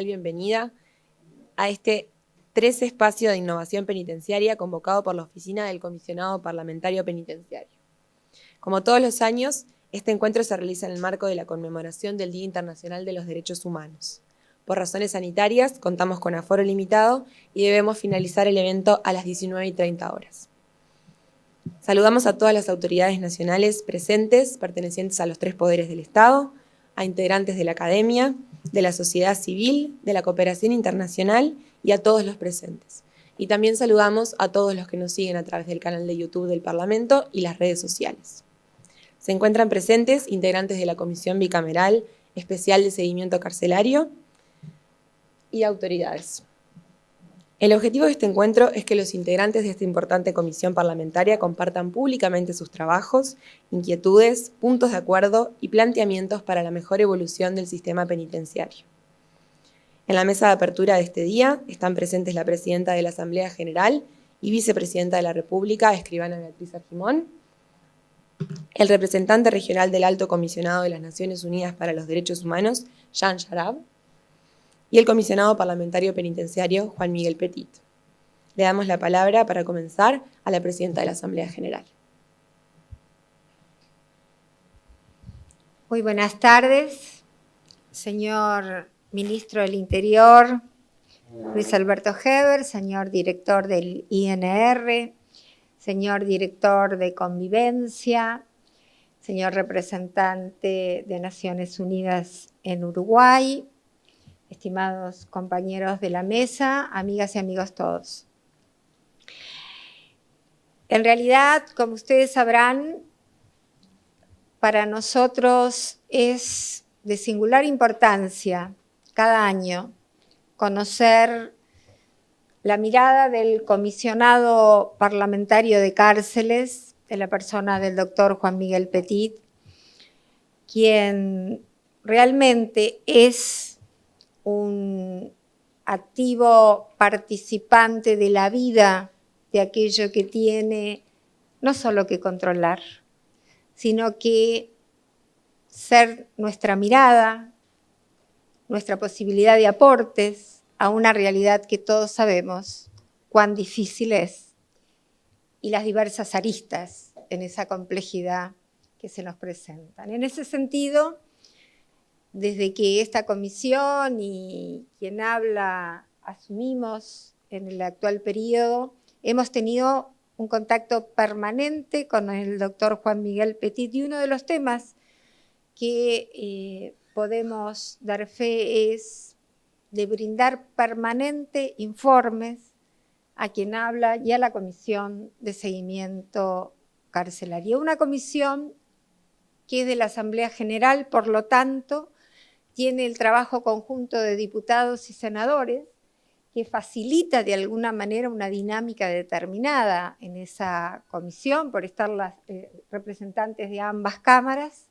cordial bienvenida a este 13 espacio de innovación penitenciaria convocado por la Oficina del Comisionado Parlamentario Penitenciario. Como todos los años, este encuentro se realiza en el marco de la conmemoración del Día Internacional de los Derechos Humanos. Por razones sanitarias, contamos con aforo limitado y debemos finalizar el evento a las 19:30 horas. Saludamos a todas las autoridades nacionales presentes, pertenecientes a los 3 poderes del Estado, a integrantes de la academia, de la sociedad civil, de la cooperación internacional y a todos los presentes. Y también saludamos a todos los que nos siguen a través del canal de YouTube del Parlamento y las redes sociales. Se encuentran presentes integrantes de la Comisión Bicameral Especial de Seguimiento Carcelario y autoridades. El objetivo de este encuentro es que los integrantes de esta importante comisión parlamentaria compartan públicamente sus trabajos, inquietudes, puntos de acuerdo y planteamientos para la mejor evolución del sistema penitenciario. En la mesa de apertura de este día están presentes la presidenta de la Asamblea General y vicepresidenta de la República, escribana Beatriz Argimón, el representante regional del Alto Comisionado de las Naciones Unidas para los Derechos Humanos, Jan Jarab, y el comisionado parlamentario penitenciario, Juan Miguel Petit. Le damos la palabra para comenzar a la presidenta de la Asamblea General. Muy buenas tardes, señor Ministro del Interior, Luis Alberto Heber, señor director del INR, señor director de Convivencia, señor representante de Naciones Unidas en Uruguay, estimados compañeros de la mesa, amigas y amigos todos. En realidad, como ustedes sabrán, para nosotros es de singular importancia cada año conocer la mirada del comisionado parlamentario de cárceles, en la persona del doctor Juan Miguel Petit, quien realmente es un activo participante de la vida de aquello que tiene no solo que controlar, sino que ser nuestra mirada, nuestra posibilidad de aportes a una realidad que todos sabemos cuán difícil es y las diversas aristas en esa complejidad que se nos presentan. En ese sentido, desde que esta comisión y quien habla asumimos en el actual periodo, hemos tenido un contacto permanente con el doctor Juan Miguel Petit y uno de los temas que podemos dar fe es de brindar permanente informes a quien habla y a la Comisión de Seguimiento Carcelario. Una comisión que es de la Asamblea General, por lo tanto, tiene el trabajo conjunto de diputados y senadores que facilita de alguna manera una dinámica determinada en esa comisión por estar las representantes de ambas cámaras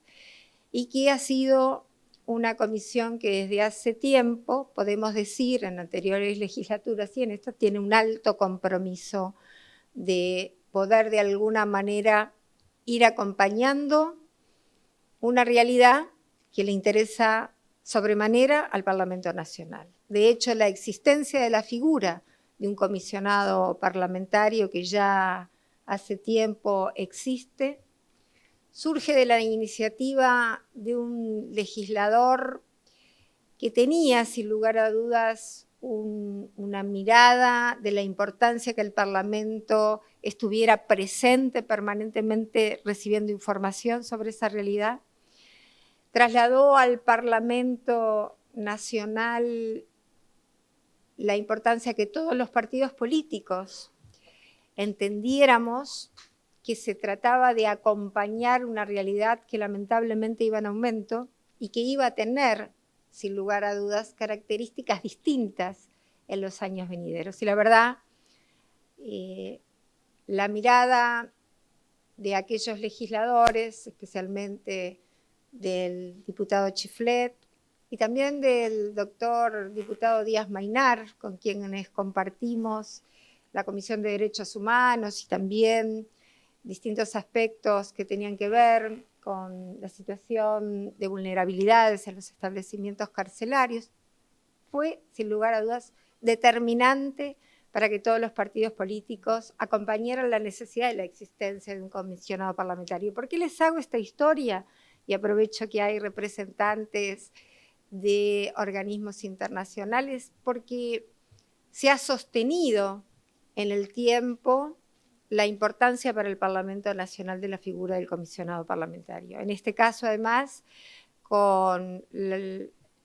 y que ha sido una comisión que desde hace tiempo, podemos decir en anteriores legislaturas y en esta, tiene un alto compromiso de poder de alguna manera ir acompañando una realidad que le interesa sobremanera al Parlamento Nacional. De hecho, la existencia de la figura de un comisionado parlamentario que ya hace tiempo existe, surge de la iniciativa de un legislador que tenía, sin lugar a dudas, una mirada de la importancia que el Parlamento estuviera presente permanentemente recibiendo información sobre esa realidad. Trasladó al Parlamento Nacional la importancia que todos los partidos políticos entendiéramos que se trataba de acompañar una realidad que lamentablemente iba en aumento y que iba a tener, sin lugar a dudas, características distintas en los años venideros. Y la verdad, la mirada de aquellos legisladores, especialmente del diputado Chiflet y también del doctor diputado Díaz Maynar, con quienes compartimos la Comisión de Derechos Humanos y también distintos aspectos que tenían que ver con la situación de vulnerabilidades en los establecimientos carcelarios. fue, sin lugar a dudas, determinante para que todos los partidos políticos acompañaran la necesidad de la existencia de un comisionado parlamentario. ¿Por qué les hago esta historia? Y aprovecho que hay representantes de organismos internacionales, porque se ha sostenido en el tiempo la importancia para el Parlamento Nacional de la figura del comisionado parlamentario. En este caso, además, con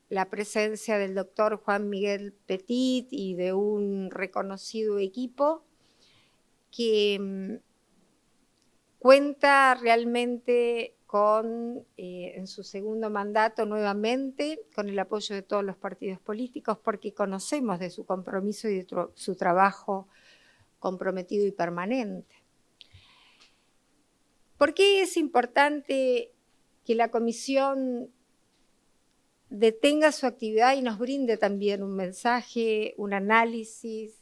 la presencia del doctor Juan Miguel Petit y de un reconocido equipo que cuenta realmente con, en su segundo mandato nuevamente, con el apoyo de todos los partidos políticos, porque conocemos de su compromiso y de su trabajo comprometido y permanente. ¿Por qué es importante que la comisión detenga su actividad y nos brinde también un mensaje, un análisis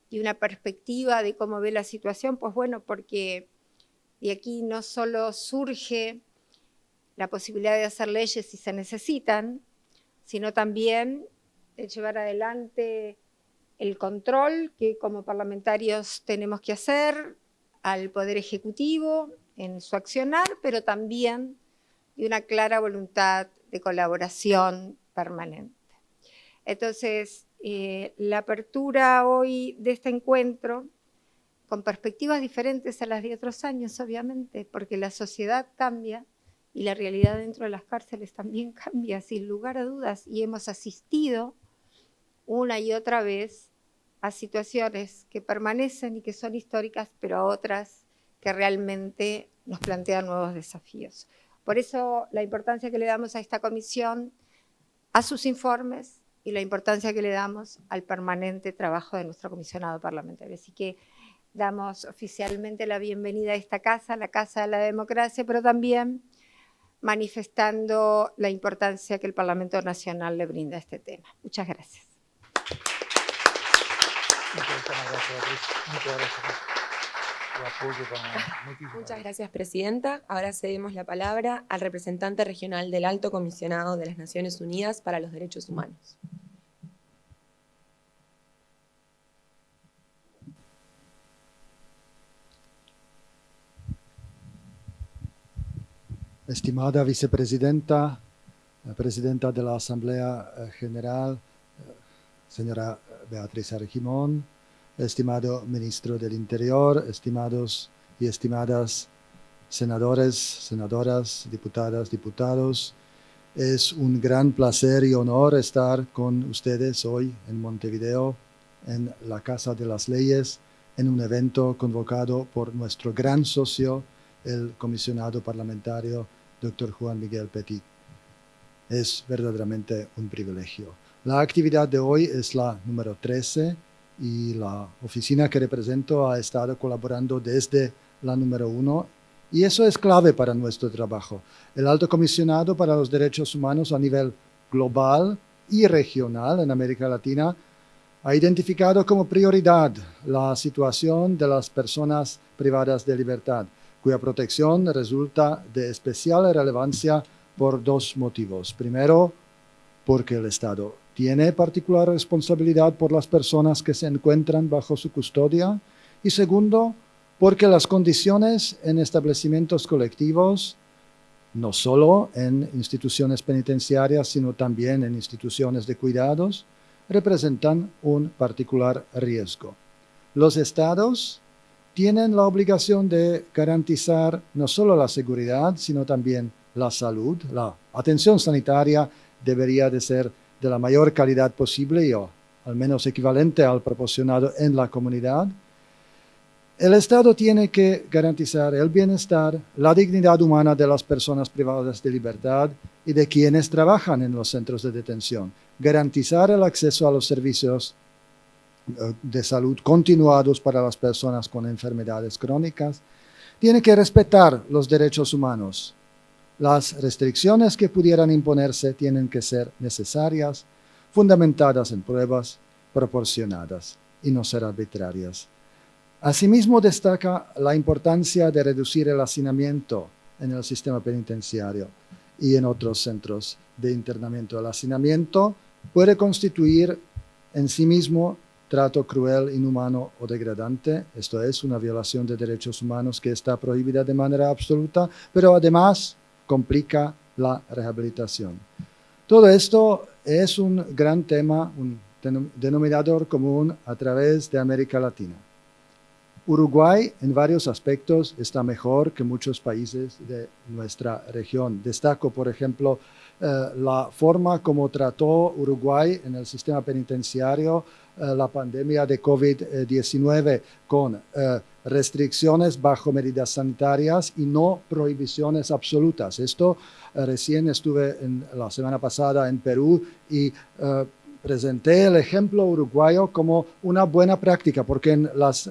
y una perspectiva de cómo ve la situación? Pues bueno, porque de aquí no solo surge la posibilidad de hacer leyes si se necesitan, sino también de llevar adelante el control que como parlamentarios tenemos que hacer al Poder Ejecutivo en su accionar, pero también de una clara voluntad de colaboración permanente. Entonces, la apertura hoy de este encuentro, con perspectivas diferentes a las de otros años, obviamente, porque la sociedad cambia y la realidad dentro de las cárceles también cambia, sin lugar a dudas, y hemos asistido una y otra vez a situaciones que permanecen y que son históricas, pero a otras que realmente nos plantean nuevos desafíos. Por eso la importancia que le damos a esta comisión, a sus informes y la importancia que le damos al permanente trabajo de nuestro comisionado parlamentario. Así que damos oficialmente la bienvenida a esta casa, la Casa de la Democracia, pero también manifestando la importancia que el Parlamento Nacional le brinda a este tema. Muchas gracias. Muchas gracias, Presidenta. Ahora cedemos la palabra al representante regional del Alto Comisionado de las Naciones Unidas para los Derechos Humanos. Estimada vicepresidenta, presidenta de la Asamblea General, señora Beatriz Argimón, estimado ministro del Interior, estimados y estimadas senadores, senadoras, diputadas, diputados, es un gran placer y honor estar con ustedes hoy en Montevideo, en la Casa de las Leyes, en un evento convocado por nuestro gran socio, el comisionado parlamentario, Dr. Juan Miguel Petit. Es verdaderamente un privilegio. La actividad de hoy es la número 13 y la oficina que represento ha estado colaborando desde la número 1 y eso es clave para nuestro trabajo. El Alto Comisionado para los Derechos Humanos a nivel global y regional en América Latina ha identificado como prioridad la situación de las personas privadas de libertad, cuya protección resulta de especial relevancia por dos motivos. Primero, porque el Estado tiene particular responsabilidad por las personas que se encuentran bajo su custodia. Y segundo, porque las condiciones en establecimientos colectivos, no solo en instituciones penitenciarias, sino también en instituciones de cuidados, representan un particular riesgo. Los Estados tienen la obligación de garantizar no solo la seguridad, sino también la salud. La atención sanitaria debería de ser de la mayor calidad posible o al menos equivalente al proporcionado en la comunidad. El Estado tiene que garantizar el bienestar, la dignidad humana de las personas privadas de libertad y de quienes trabajan en los centros de detención, garantizar el acceso a los servicios de salud continuados para las personas con enfermedades crónicas, tiene que respetar los derechos humanos. Las restricciones que pudieran imponerse tienen que ser necesarias, fundamentadas en pruebas, proporcionadas y no ser arbitrarias. Asimismo, destaca la importancia de reducir el hacinamiento en el sistema penitenciario y en otros centros de internamiento. El hacinamiento puede constituir en sí mismo trato cruel, inhumano o degradante. Esto es una violación de derechos humanos que está prohibida de manera absoluta, pero además complica la rehabilitación. Todo esto es un gran tema, un denominador común a través de América Latina. Uruguay en varios aspectos está mejor que muchos países de nuestra región. Destaco, por ejemplo, la forma como trató Uruguay en el sistema penitenciario la pandemia de COVID-19 con restricciones bajo medidas sanitarias y no prohibiciones absolutas. Esto recién estuve la semana pasada en Perú y presenté el ejemplo uruguayo como una buena práctica, porque en los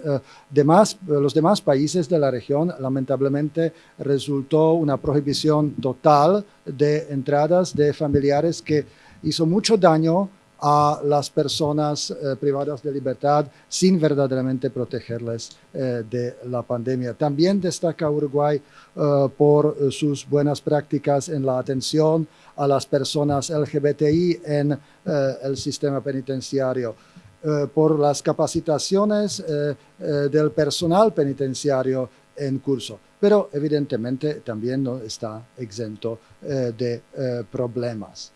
demás países de la región, lamentablemente, resultó una prohibición total de entradas de familiares que hizo mucho daño a las personas privadas de libertad sin verdaderamente protegerles de la pandemia. También destaca Uruguay por sus buenas prácticas en la atención a las personas LGBTI en el sistema penitenciario, por las capacitaciones del personal penitenciario en curso, pero evidentemente también no está exento de problemas.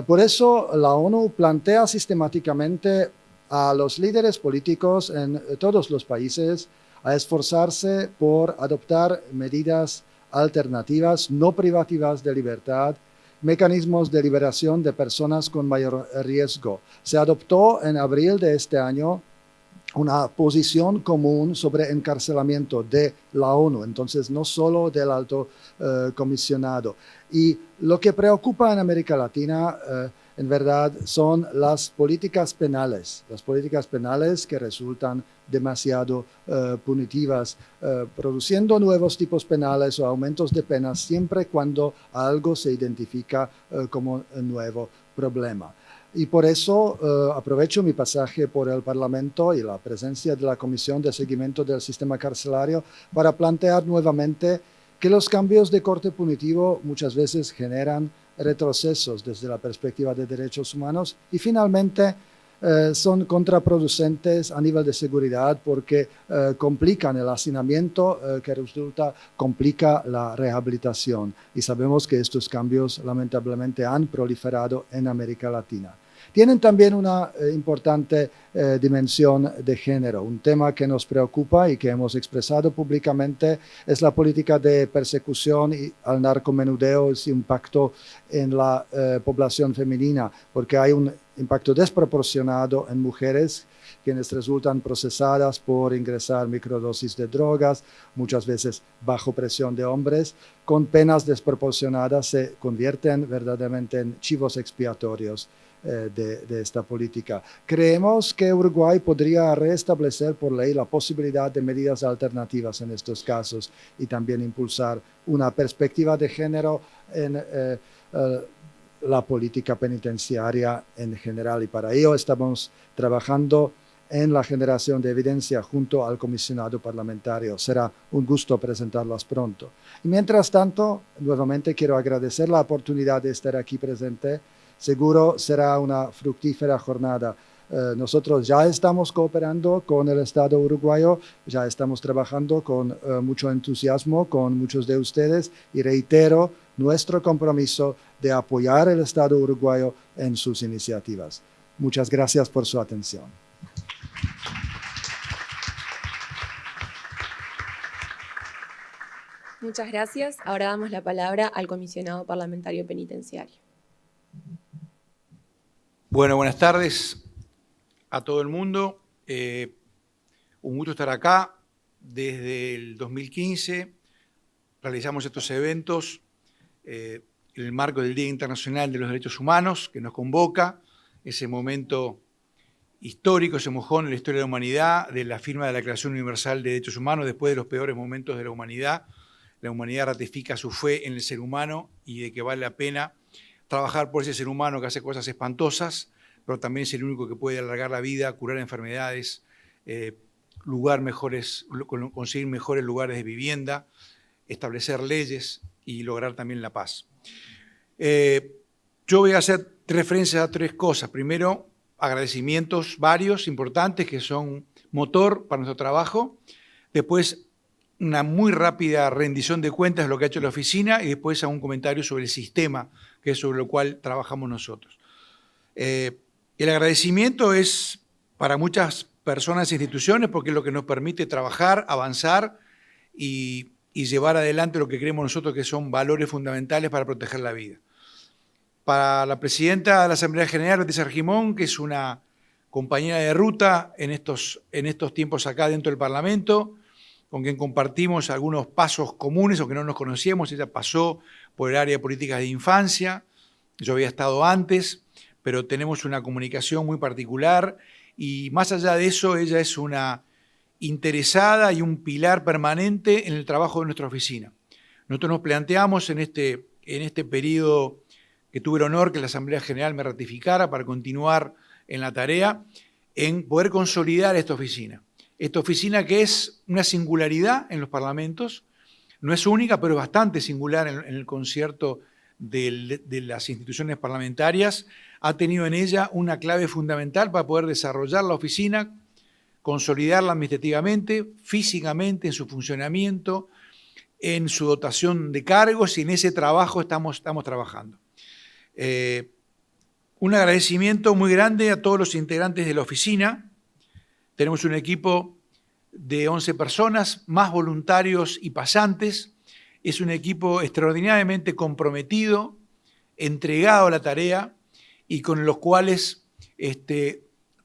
Por eso la ONU plantea sistemáticamente a los líderes políticos en todos los países a esforzarse por adoptar medidas alternativas no privativas de libertad, mecanismos de liberación de personas con mayor riesgo. Se adoptó en abril de este año una posición común sobre encarcelamiento de la ONU, entonces no solo del alto comisionado. Y lo que preocupa en América Latina, en verdad, son las políticas penales que resultan demasiado punitivas, produciendo nuevos tipos penales o aumentos de penas siempre cuando algo se identifica como un nuevo problema. Y por eso aprovecho mi pasaje por el Parlamento y la presencia de la Comisión de Seguimiento del Sistema Carcelario para plantear nuevamente que los cambios de corte punitivo muchas veces generan retrocesos desde la perspectiva de derechos humanos y finalmente son contraproducentes a nivel de seguridad porque complican el hacinamiento que resulta, complica la rehabilitación. Y sabemos que estos cambios lamentablemente han proliferado en América Latina. Tienen también una importante dimensión de género. Un tema que nos preocupa y que hemos expresado públicamente es la política de persecución al narcomenudeo y su impacto en la población femenina, porque hay un impacto desproporcionado en mujeres quienes resultan procesadas por ingresar microdosis de drogas, muchas veces bajo presión de hombres, con penas desproporcionadas se convierten verdaderamente en chivos expiatorios de esta política. Creemos que Uruguay podría restablecer por ley la posibilidad de medidas alternativas en estos casos y también impulsar una perspectiva de género en la política penitenciaria en general. Y para ello estamos trabajando en la generación de evidencia junto al comisionado parlamentario. Será un gusto presentarlas pronto. Y mientras tanto, nuevamente quiero agradecer la oportunidad de estar aquí presente. Seguro será una fructífera jornada. Nosotros ya estamos cooperando con el Estado uruguayo, ya estamos trabajando con mucho entusiasmo con muchos de ustedes y reitero nuestro compromiso de apoyar al Estado uruguayo en sus iniciativas. Muchas gracias por su atención. Muchas gracias. Ahora damos la palabra al comisionado parlamentario penitenciario. Bueno, buenas tardes a todo el mundo. Un gusto estar acá. Desde el 2015 realizamos estos eventos en el marco del Día Internacional de los Derechos Humanos, que nos convoca, ese momento histórico, ese mojón en la historia de la humanidad, de la firma de la Declaración Universal de Derechos Humanos, después de los peores momentos de la humanidad ratifica su fe en el ser humano y de que vale la pena trabajar por ese ser humano que hace cosas espantosas, pero también es el único que puede alargar la vida, curar enfermedades, conseguir mejores lugares de vivienda, establecer leyes y lograr también la paz. Yo voy a hacer referencia a tres cosas. Primero, agradecimientos varios, importantes, que son motor para nuestro trabajo. Después, una muy rápida rendición de cuentas de lo que ha hecho la oficina y después un comentario sobre el sistema, que es sobre lo cual trabajamos nosotros. El agradecimiento es para muchas personas e instituciones porque es lo que nos permite trabajar, avanzar y llevar adelante lo que creemos nosotros que son valores fundamentales para proteger la vida. Para la presidenta de la Asamblea General, Beatriz Argimón, que es una compañera de ruta en estos tiempos acá dentro del Parlamento, con quien compartimos algunos pasos comunes, aunque no nos conocíamos. Ella pasó por el área de políticas de infancia, yo había estado antes, pero tenemos una comunicación muy particular y más allá de eso, ella es una interesada y un pilar permanente en el trabajo de nuestra oficina. Nosotros nos planteamos en este periodo que tuve el honor que la Asamblea General me ratificara para continuar en la tarea, en poder consolidar esta oficina. Esta oficina que es una singularidad en los parlamentos, no es única, pero es bastante singular en el concierto de las instituciones parlamentarias, ha tenido en ella una clave fundamental para poder desarrollar la oficina, consolidarla administrativamente, físicamente, en su funcionamiento, en su dotación de cargos y en ese trabajo estamos trabajando. Un agradecimiento muy grande a todos los integrantes de la oficina. Tenemos un equipo de 11 personas, más voluntarios y pasantes. Es un equipo extraordinariamente comprometido, entregado a la tarea y con los cuales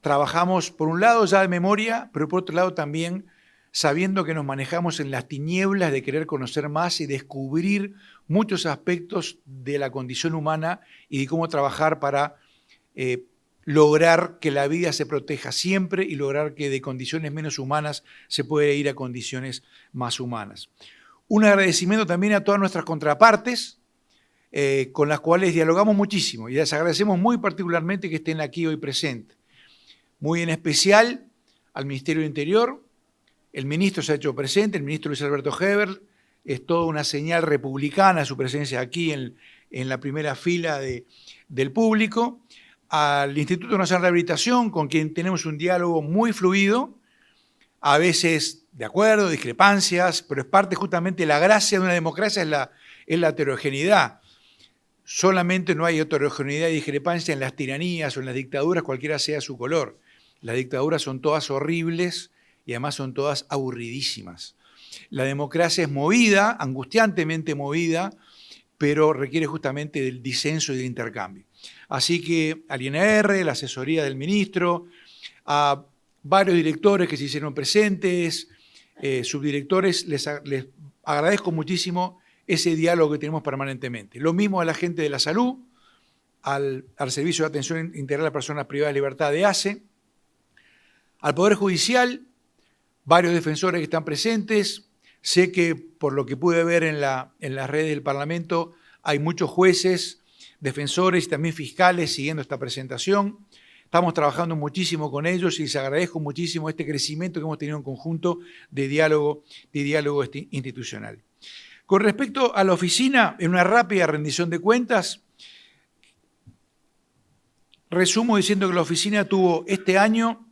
trabajamos, por un lado ya de memoria, pero por otro lado también sabiendo que nos manejamos en las tinieblas de querer conocer más y descubrir muchos aspectos de la condición humana y de cómo trabajar para lograr que la vida se proteja siempre y lograr que de condiciones menos humanas se pueda ir a condiciones más humanas. Un agradecimiento también a todas nuestras contrapartes, con las cuales dialogamos muchísimo y les agradecemos muy particularmente que estén aquí hoy presentes. Muy en especial al Ministerio del Interior. El ministro se ha hecho presente, el ministro Luis Alberto Heber, es toda una señal republicana su presencia aquí en la primera fila del público. Al Instituto Nacional de Rehabilitación, con quien tenemos un diálogo muy fluido, a veces de acuerdo, discrepancias, pero es parte justamente de la gracia de una democracia, es la heterogeneidad. Solamente no hay heterogeneidad y discrepancia en las tiranías o en las dictaduras, cualquiera sea su color. Las dictaduras son todas horribles y además son todas aburridísimas. La democracia es movida, angustiantemente movida, pero requiere justamente del disenso y del intercambio. Así que al INR, la asesoría del ministro, a varios directores que se hicieron presentes, subdirectores, les agradezco muchísimo ese diálogo que tenemos permanentemente. Lo mismo a la gente de la salud, al Servicio de Atención Integral a Personas Privadas de Libertad de ACE, al Poder Judicial, varios defensores que están presentes. Sé que por lo que pude ver en las redes del Parlamento hay muchos jueces, defensores y también fiscales siguiendo esta presentación. Estamos trabajando muchísimo con ellos y les agradezco muchísimo este crecimiento que hemos tenido en conjunto de diálogo institucional. Con respecto a la oficina, en una rápida rendición de cuentas, resumo diciendo que la oficina tuvo este año,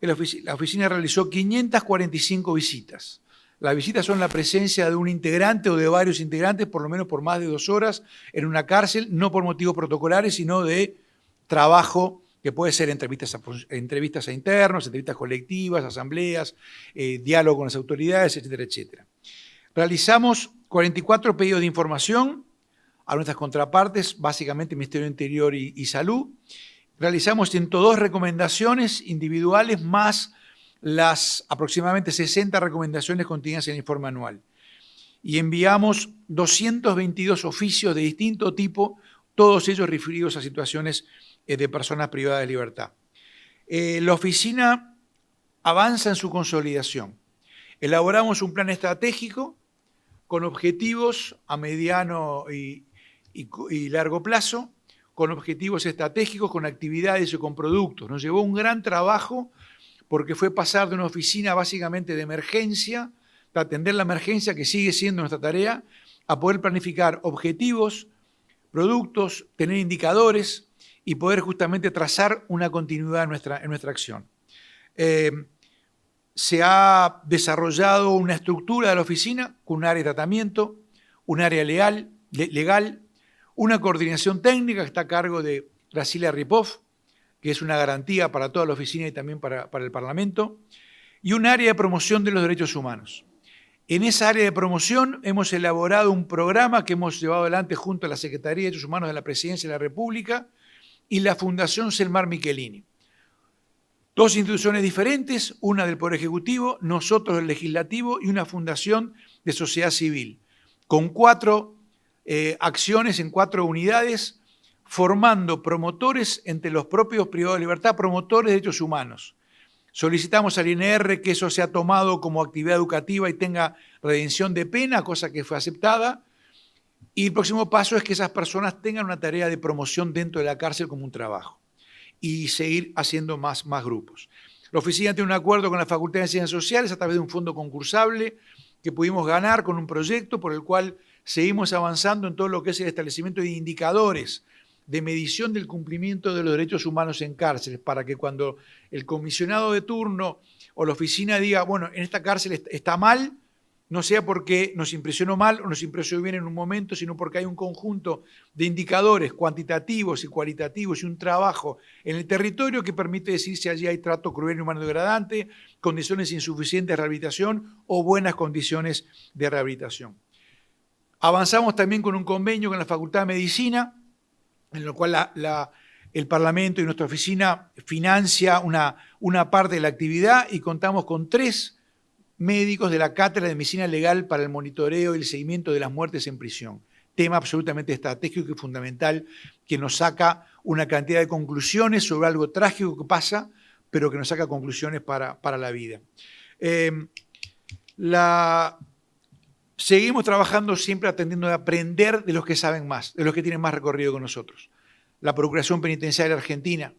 la oficina realizó 545 visitas. Las visitas son la presencia de un integrante o de varios integrantes, por lo menos por más de 2 horas, en una cárcel, no por motivos protocolares, sino de trabajo, que puede ser entrevistas a internos, entrevistas colectivas, asambleas, diálogo con las autoridades, etcétera, etcétera. Realizamos 44 pedidos de información a nuestras contrapartes, básicamente Ministerio del Interior y Salud. Realizamos 102 recomendaciones individuales más las aproximadamente 60 recomendaciones contenidas en el informe anual. Y enviamos 222 oficios de distinto tipo, todos ellos referidos a situaciones de personas privadas de libertad. La oficina avanza en su consolidación. Elaboramos un plan estratégico con objetivos a mediano y largo plazo, con objetivos estratégicos, con actividades y con productos. Nos llevó un gran trabajo porque fue pasar de una oficina básicamente de emergencia, de atender la emergencia, que sigue siendo nuestra tarea, a poder planificar objetivos, productos, tener indicadores y poder justamente trazar una continuidad en nuestra acción. Se ha desarrollado una estructura de la oficina con un área de tratamiento, un área legal, una coordinación técnica que está a cargo de Graciela Ripoff, que es una garantía para toda la oficina y también para el Parlamento, y un área de promoción de los derechos humanos. En esa área de promoción hemos elaborado un programa que hemos llevado adelante junto a la Secretaría de Derechos Humanos de la Presidencia de la República y la Fundación Selmar Michelini. Dos instituciones diferentes, una del Poder Ejecutivo, nosotros del Legislativo y una fundación de sociedad civil, con 4 acciones en 4 unidades, formando promotores entre los propios privados de libertad, promotores de derechos humanos. Solicitamos al INR que eso sea tomado como actividad educativa y tenga redención de pena, cosa que fue aceptada. Y el próximo paso es que esas personas tengan una tarea de promoción dentro de la cárcel como un trabajo y seguir haciendo más grupos. La oficina tiene un acuerdo con la Facultad de Ciencias Sociales a través de un fondo concursable que pudimos ganar con un proyecto por el cual seguimos avanzando en todo lo que es el establecimiento de indicadores de medición del cumplimiento de los derechos humanos en cárceles, para que cuando el comisionado de turno o la oficina diga, bueno, en esta cárcel está mal, no sea porque nos impresionó mal o nos impresionó bien en un momento, sino porque hay un conjunto de indicadores cuantitativos y cualitativos y un trabajo en el territorio que permite decir si allí hay trato cruel y humano degradante, condiciones insuficientes de rehabilitación o buenas condiciones de rehabilitación. Avanzamos también con un convenio con la Facultad de Medicina, en el cual el Parlamento y nuestra oficina financia una parte de la actividad y contamos con 3 médicos de la Cátedra de Medicina Legal para el monitoreo y el seguimiento de las muertes en prisión. Tema absolutamente estratégico y fundamental que nos saca una cantidad de conclusiones sobre algo trágico que pasa, pero que nos saca conclusiones para la vida. Seguimos trabajando siempre atendiendo a aprender de los que saben más, de los que tienen más recorrido con nosotros. La Procuración Penitenciaria Argentina,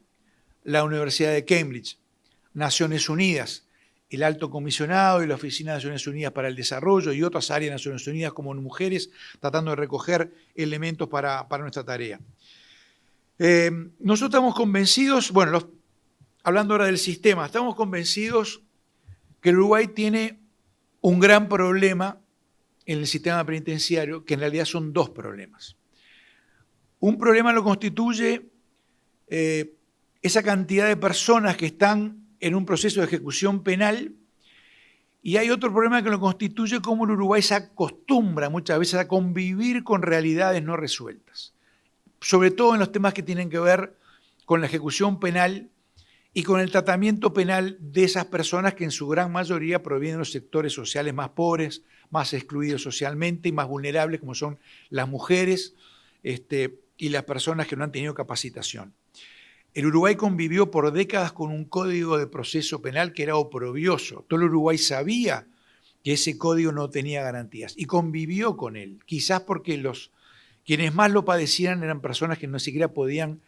la Universidad de Cambridge, Naciones Unidas, el Alto Comisionado y la Oficina de Naciones Unidas para el Desarrollo y otras áreas de Naciones Unidas como mujeres, tratando de recoger elementos para nuestra tarea. Nosotros estamos convencidos, bueno, hablando ahora del sistema, estamos convencidos que el Uruguay tiene un gran problema en el sistema penitenciario, que en realidad son 2 problemas. Un problema lo constituye esa cantidad de personas que están en un proceso de ejecución penal, y hay otro problema que lo constituye cómo el Uruguay se acostumbra muchas veces a convivir con realidades no resueltas, sobre todo en los temas que tienen que ver con la ejecución penal y con el tratamiento penal de esas personas que en su gran mayoría provienen de los sectores sociales más pobres, más excluidos socialmente y más vulnerables, como son las mujeres y las personas que no han tenido capacitación. El Uruguay convivió por décadas con un código de proceso penal que era oprobioso. Todo el Uruguay sabía que ese código no tenía garantías y convivió con él, quizás porque quienes más lo padecían eran personas que no siquiera podían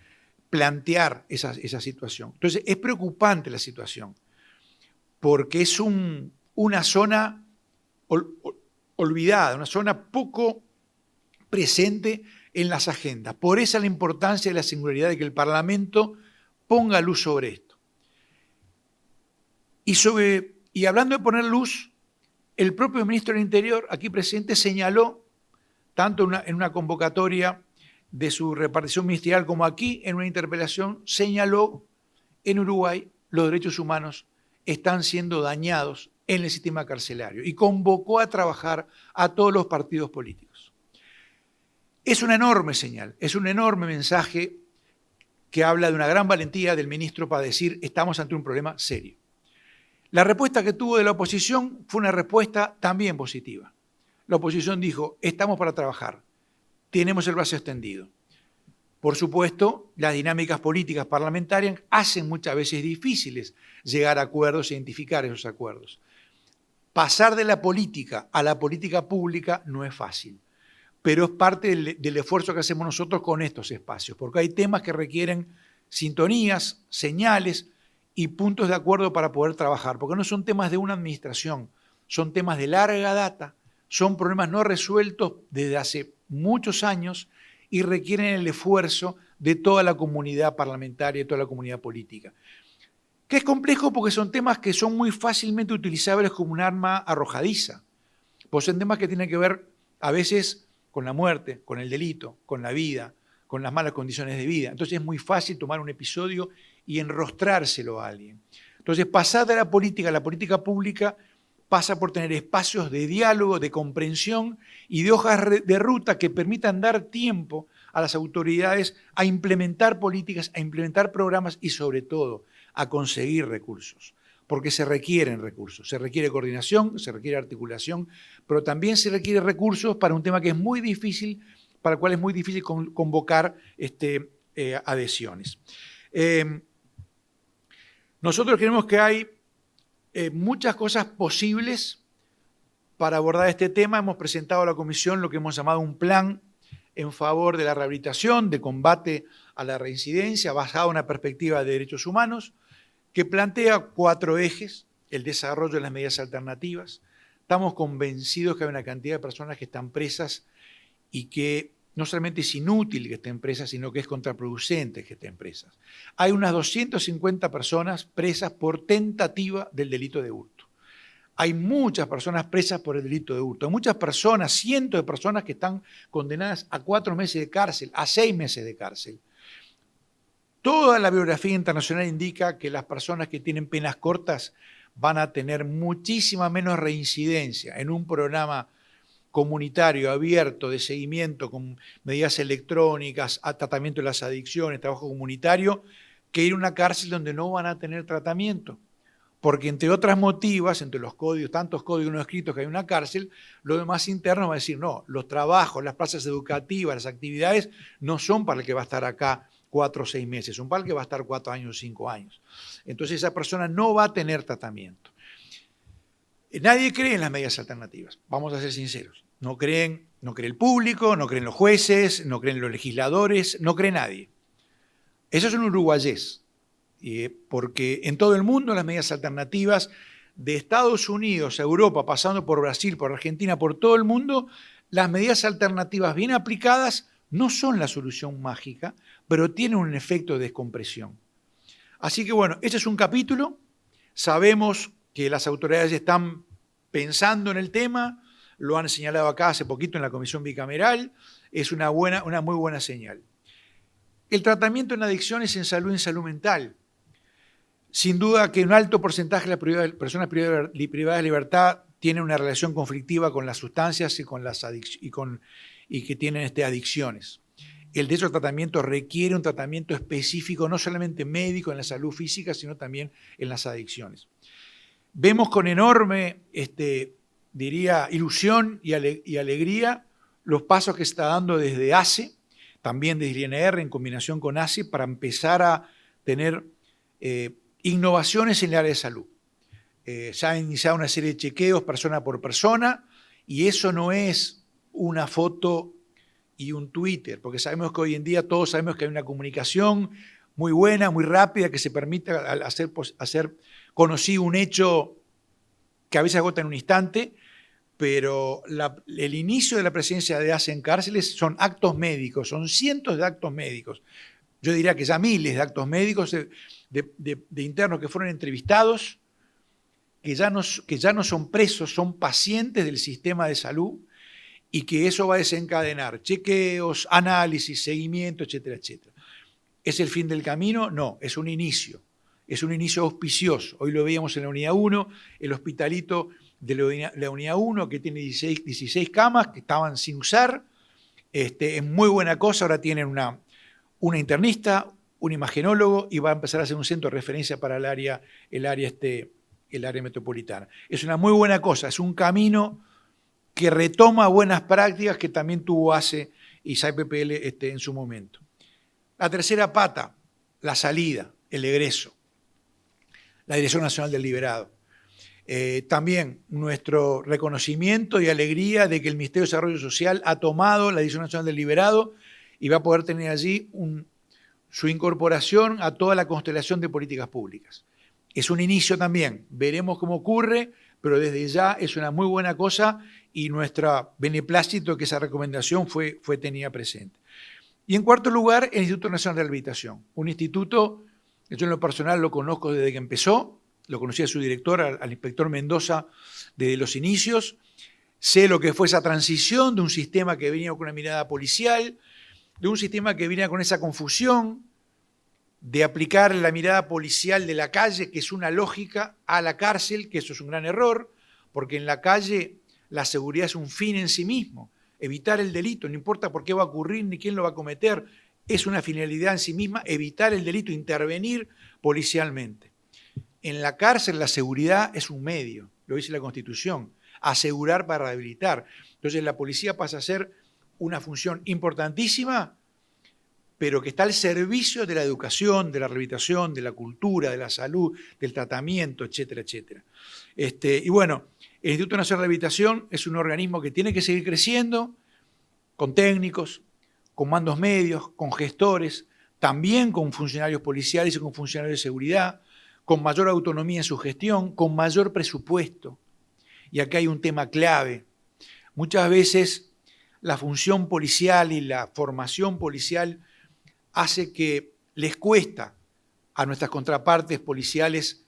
plantear esa situación. Entonces es preocupante la situación, porque es una zona olvidada, una zona poco presente en las agendas. Por eso la importancia y la singularidad de que el Parlamento ponga luz sobre esto. Y hablando de poner luz, el propio ministro del Interior, aquí presente, señaló, tanto en una convocatoria de su repartición ministerial como aquí en una interpelación, señaló en Uruguay los derechos humanos están siendo dañados en el sistema carcelario y convocó a trabajar a todos los partidos políticos. Es una enorme señal, es un enorme mensaje que habla de una gran valentía del ministro para decir estamos ante un problema serio. La respuesta que tuvo de la oposición fue una respuesta también positiva. La oposición dijo, estamos para trabajar, tenemos el brazo extendido. Por supuesto, las dinámicas políticas parlamentarias hacen muchas veces difíciles llegar a acuerdos e identificar esos acuerdos. Pasar de la política a la política pública no es fácil, pero es parte del esfuerzo que hacemos nosotros con estos espacios, porque hay temas que requieren sintonías, señales y puntos de acuerdo para poder trabajar, porque no son temas de una administración, son temas de larga data, son problemas no resueltos desde hace muchos años y requieren el esfuerzo de toda la comunidad parlamentaria y toda la comunidad política. Que es complejo porque son temas que son muy fácilmente utilizables como un arma arrojadiza. Pues son temas que tienen que ver a veces con la muerte, con el delito, con la vida, con las malas condiciones de vida. Entonces es muy fácil tomar un episodio y enrostrárselo a alguien. Entonces pasar de la política pública pasa por tener espacios de diálogo, de comprensión y de hojas de ruta que permitan dar tiempo a las autoridades a implementar políticas, a implementar programas y sobre todo a conseguir recursos. Porque se requieren recursos, se requiere coordinación, se requiere articulación, pero también se requiere recursos para un tema que es muy difícil, para el cual es muy difícil convocar adhesiones. Nosotros creemos que hay muchas cosas posibles para abordar este tema. Hemos presentado a la Comisión lo que hemos llamado un plan en favor de la rehabilitación, de combate a la reincidencia, basado en una perspectiva de derechos humanos, que plantea 4 ejes: el desarrollo de las medidas alternativas. Estamos convencidos que hay una cantidad de personas que están presas y que no solamente es inútil que estén presas, sino que es contraproducente que estén presas. Hay unas 250 personas presas por tentativa del delito de hurto. Hay muchas personas presas por el delito de hurto. Hay muchas personas, cientos de personas que están condenadas a 4 meses de cárcel, a 6 meses de cárcel. Toda la bibliografía internacional indica que las personas que tienen penas cortas van a tener muchísima menos reincidencia en un programa comunitario, abierto, de seguimiento con medidas electrónicas, a tratamiento de las adicciones, trabajo comunitario, que ir a una cárcel donde no van a tener tratamiento. Porque entre otras motivas, entre los códigos, tantos códigos no escritos que hay en una cárcel, los demás internos van a decir, no, los trabajos, las plazas educativas, las actividades, no son para el que va a estar acá 4 o 6 meses, son para el que va a estar 4 años o 5 años. Entonces esa persona no va a tener tratamiento. Nadie cree en las medidas alternativas, vamos a ser sinceros. No cree el público, no creen los jueces, no creen los legisladores, no cree nadie. Eso es un uruguayés, porque en todo el mundo las medidas alternativas, de Estados Unidos a Europa, pasando por Brasil, por Argentina, por todo el mundo, las medidas alternativas bien aplicadas no son la solución mágica, pero tienen un efecto de descompresión. Así que bueno, este es un capítulo, sabemos que las autoridades están pensando en el tema, lo han señalado acá hace poquito en la comisión bicameral, es una muy buena señal. El tratamiento en adicciones en salud mental. Sin duda que un alto porcentaje de las personas privadas de libertad tienen una relación conflictiva con las sustancias y que tienen adicciones. El derecho al tratamiento requiere un tratamiento específico, no solamente médico en la salud física, sino también en las adicciones. Vemos con enorme, diría, ilusión y alegría los pasos que se está dando desde ACE, también desde el INR en combinación con ACE, para empezar a tener innovaciones en el área de salud. Se ha iniciado una serie de chequeos persona por persona y eso no es una foto y un Twitter, porque sabemos que hoy en día todos sabemos que hay una comunicación muy buena, muy rápida, que se permite hacer conocido un hecho que a veces agota en un instante, pero el inicio de la presencia de ACE en cárceles son actos médicos, son cientos de actos médicos. Yo diría que ya miles de actos médicos de internos que fueron entrevistados, que ya no son presos, son pacientes del sistema de salud, y que eso va a desencadenar chequeos, análisis, seguimiento, etcétera, etcétera. ¿Es el fin del camino? No, es un inicio auspicioso. Hoy lo veíamos en la Unidad 1, el hospitalito de la Unidad 1 que tiene 16 camas que estaban sin usar, es muy buena cosa, ahora tienen una internista, un imagenólogo y va a empezar a ser un centro de referencia para el área metropolitana. Es una muy buena cosa, es un camino que retoma buenas prácticas que también tuvo ACE y SAIPPL en su momento. La tercera pata, la salida, el egreso, la Dirección Nacional del Liberado. También nuestro reconocimiento y alegría de que el Ministerio de Desarrollo Social ha tomado la Dirección Nacional del Liberado y va a poder tener allí su incorporación a toda la constelación de políticas públicas. Es un inicio también, veremos cómo ocurre, pero desde ya es una muy buena cosa y nuestro beneplácito que esa recomendación fue tenida presente. Y en cuarto lugar, el Instituto Nacional de Rehabilitación, un instituto que yo en lo personal lo conozco desde que empezó, lo conocí a su director, al inspector Mendoza, desde los inicios. Sé lo que fue esa transición de un sistema que venía con una mirada policial, de un sistema que venía con esa confusión, de aplicar la mirada policial de la calle, que es una lógica, a la cárcel, que eso es un gran error, porque en la calle la seguridad es un fin en sí mismo. Evitar el delito, no importa por qué va a ocurrir ni quién lo va a cometer, es una finalidad en sí misma, evitar el delito, intervenir policialmente. En la cárcel la seguridad es un medio, lo dice la Constitución, asegurar para rehabilitar. Entonces la policía pasa a ser una función importantísima, pero que está al servicio de la educación, de la rehabilitación, de la cultura, de la salud, del tratamiento, etcétera, etcétera. Y bueno, el Instituto Nacional de Rehabilitación es un organismo que tiene que seguir creciendo, con técnicos, con mandos medios, con gestores, también con funcionarios policiales y con funcionarios de seguridad, con mayor autonomía en su gestión, con mayor presupuesto. Y acá hay un tema clave. Muchas veces la función policial y la formación policial hace que les cuesta a nuestras contrapartes policiales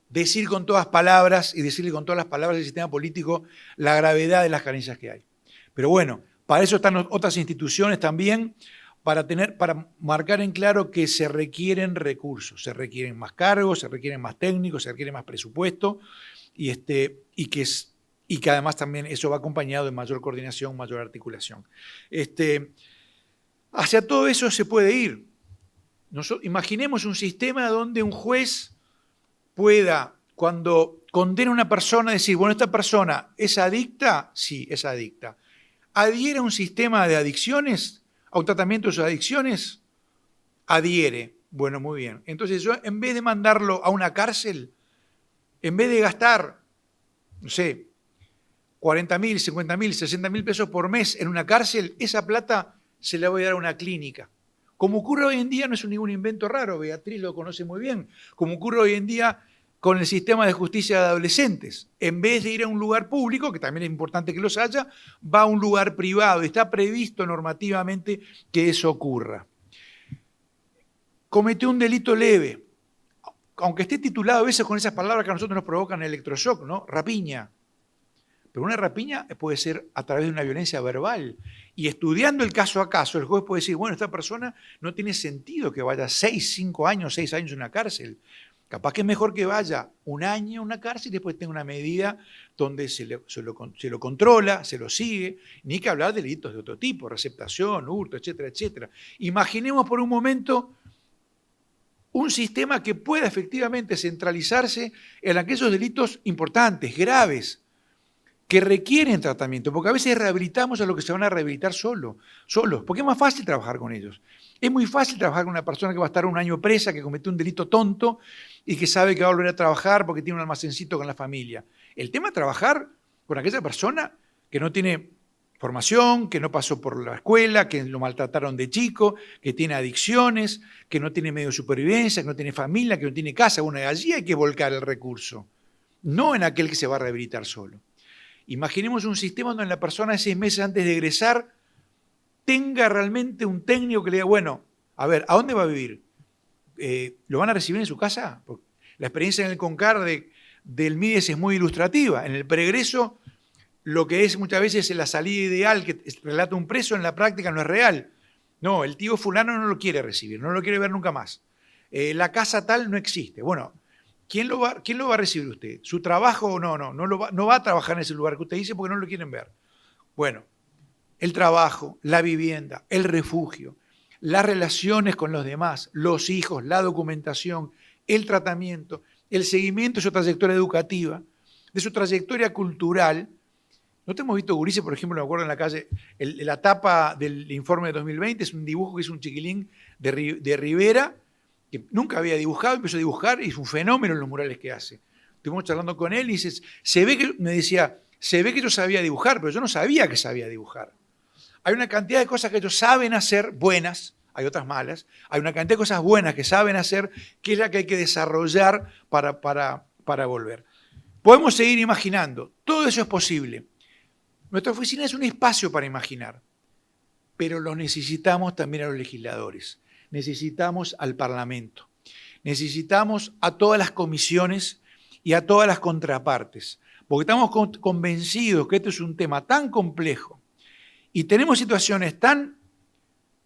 decir con todas palabras y decirle con todas las palabras del sistema político la gravedad de las carencias que hay. Pero bueno, para eso están otras instituciones también, para marcar en claro que se requieren recursos, se requieren más cargos, se requieren más técnicos, se requiere más presupuesto y que además también eso va acompañado de mayor coordinación, mayor articulación. Hacia todo eso se puede ir. Imaginemos un sistema donde un juez pueda, cuando condena a una persona, decir, bueno, esta persona es adicta, sí, es adicta. ¿Adhiere a un sistema de adicciones, a un tratamiento de sus adicciones? Adhiere. Bueno, muy bien. Entonces yo, en vez de mandarlo a una cárcel, en vez de gastar, no sé, 40.000, 50.000, 60.000 pesos por mes en una cárcel, esa plata se la voy a dar a una clínica. Como ocurre hoy en día, no es ningún invento raro, Beatriz lo conoce muy bien, como ocurre hoy en día con el sistema de justicia de adolescentes. En vez de ir a un lugar público, que también es importante que los haya, va a un lugar privado. Está previsto normativamente que eso ocurra. Cometió un delito leve, aunque esté titulado a veces con esas palabras que a nosotros nos provocan electroshock, ¿no? Rapiña. Pero una rapiña puede ser a través de una violencia verbal. Y estudiando el caso a caso, el juez puede decir, bueno, esta persona no tiene sentido que vaya 6 años en una cárcel. Capaz que es mejor que vaya 1 año a una cárcel y después tenga una medida donde se lo controla, se lo sigue. Ni que hablar de delitos de otro tipo, receptación, hurto, etcétera, etcétera. Imaginemos por un momento un sistema que pueda efectivamente centralizarse en aquellos delitos importantes, graves, que requieren tratamiento, porque a veces rehabilitamos a los que se van a rehabilitar solos, porque es más fácil trabajar con ellos. Es muy fácil trabajar con una persona que va a estar 1 año presa, que cometió un delito tonto y que sabe que va a volver a trabajar porque tiene un almacencito con la familia. El tema es trabajar con aquella persona que no tiene formación, que no pasó por la escuela, que lo maltrataron de chico, que tiene adicciones, que no tiene medio de supervivencia, que no tiene familia, que no tiene casa. Bueno, allí hay que volcar el recurso, no en aquel que se va a rehabilitar solo. Imaginemos un sistema donde la persona 6 meses antes de egresar tenga realmente un técnico que le diga, bueno, a ver, ¿a dónde va a vivir? ¿Lo van a recibir en su casa? Porque la experiencia en el CONCAR del MIDES es muy ilustrativa. En el pregreso, lo que es muchas veces la salida ideal que relata un preso, en la práctica no es real. No, el tío fulano no lo quiere recibir, no lo quiere ver nunca más. La casa tal no existe. Bueno, ¿quién lo va a recibir usted? ¿Su trabajo? No va a trabajar en ese lugar que usted dice porque no lo quieren ver. Bueno, el trabajo, la vivienda, el refugio, las relaciones con los demás, los hijos, la documentación, el tratamiento, el seguimiento de su trayectoria educativa, de su trayectoria cultural. ¿No te hemos visto gurises, por ejemplo, me acuerdo en la calle, la tapa del informe de 2020 es un dibujo que hizo un chiquilín de Rivera, que nunca había dibujado, empezó a dibujar y es un fenómeno en los murales que hace. Estuvimos charlando con él y me decía, se ve que yo sabía dibujar, pero yo no sabía que sabía dibujar. Hay una cantidad de cosas que ellos saben hacer, buenas, hay otras malas, hay una cantidad de cosas buenas que saben hacer, que es la que hay que desarrollar para volver. Podemos seguir imaginando, todo eso es posible. Nuestra oficina es un espacio para imaginar, pero los necesitamos también a los legisladores. Necesitamos al Parlamento. Necesitamos a todas las comisiones y a todas las contrapartes, porque estamos convencidos que esto es un tema tan complejo y tenemos situaciones tan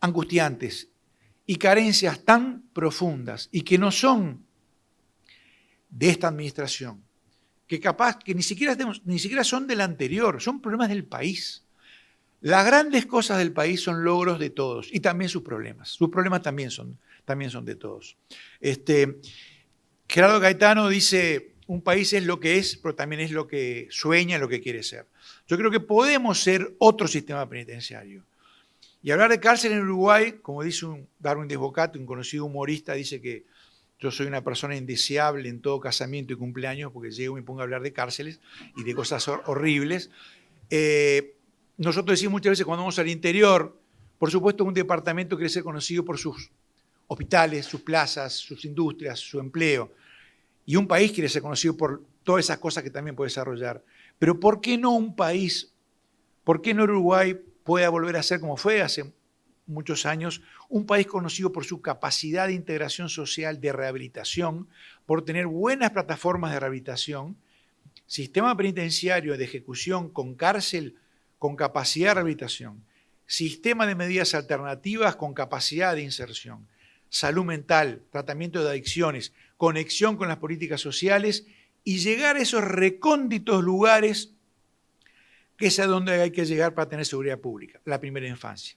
angustiantes y carencias tan profundas y que no son de esta administración, que capaz que ni siquiera son de la anterior, son problemas del país. Las grandes cosas del país son logros de todos y también sus problemas. Sus problemas también son de todos. Gerardo Caetano dice, un país es lo que es, pero también es lo que sueña, lo que quiere ser. Yo creo que podemos ser otro sistema penitenciario. Y hablar de cárcel en Uruguay, como dice Darwin Desbocato, un conocido humorista, dice que yo soy una persona indeseable en todo casamiento y cumpleaños porque llego y me pongo a hablar de cárceles y de cosas horribles. Nosotros decimos muchas veces cuando vamos al interior, por supuesto un departamento quiere ser conocido por sus hospitales, sus plazas, sus industrias, su empleo. Y un país quiere ser conocido por todas esas cosas que también puede desarrollar. Pero ¿por qué no un país, por qué no Uruguay pueda volver a ser como fue hace muchos años, un país conocido por su capacidad de integración social, de rehabilitación, por tener buenas plataformas de rehabilitación, sistema penitenciario de ejecución con cárcel, con capacidad de rehabilitación, sistema de medidas alternativas con capacidad de inserción, salud mental, tratamiento de adicciones, conexión con las políticas sociales y llegar a esos recónditos lugares que es a donde hay que llegar para tener seguridad pública, la primera infancia.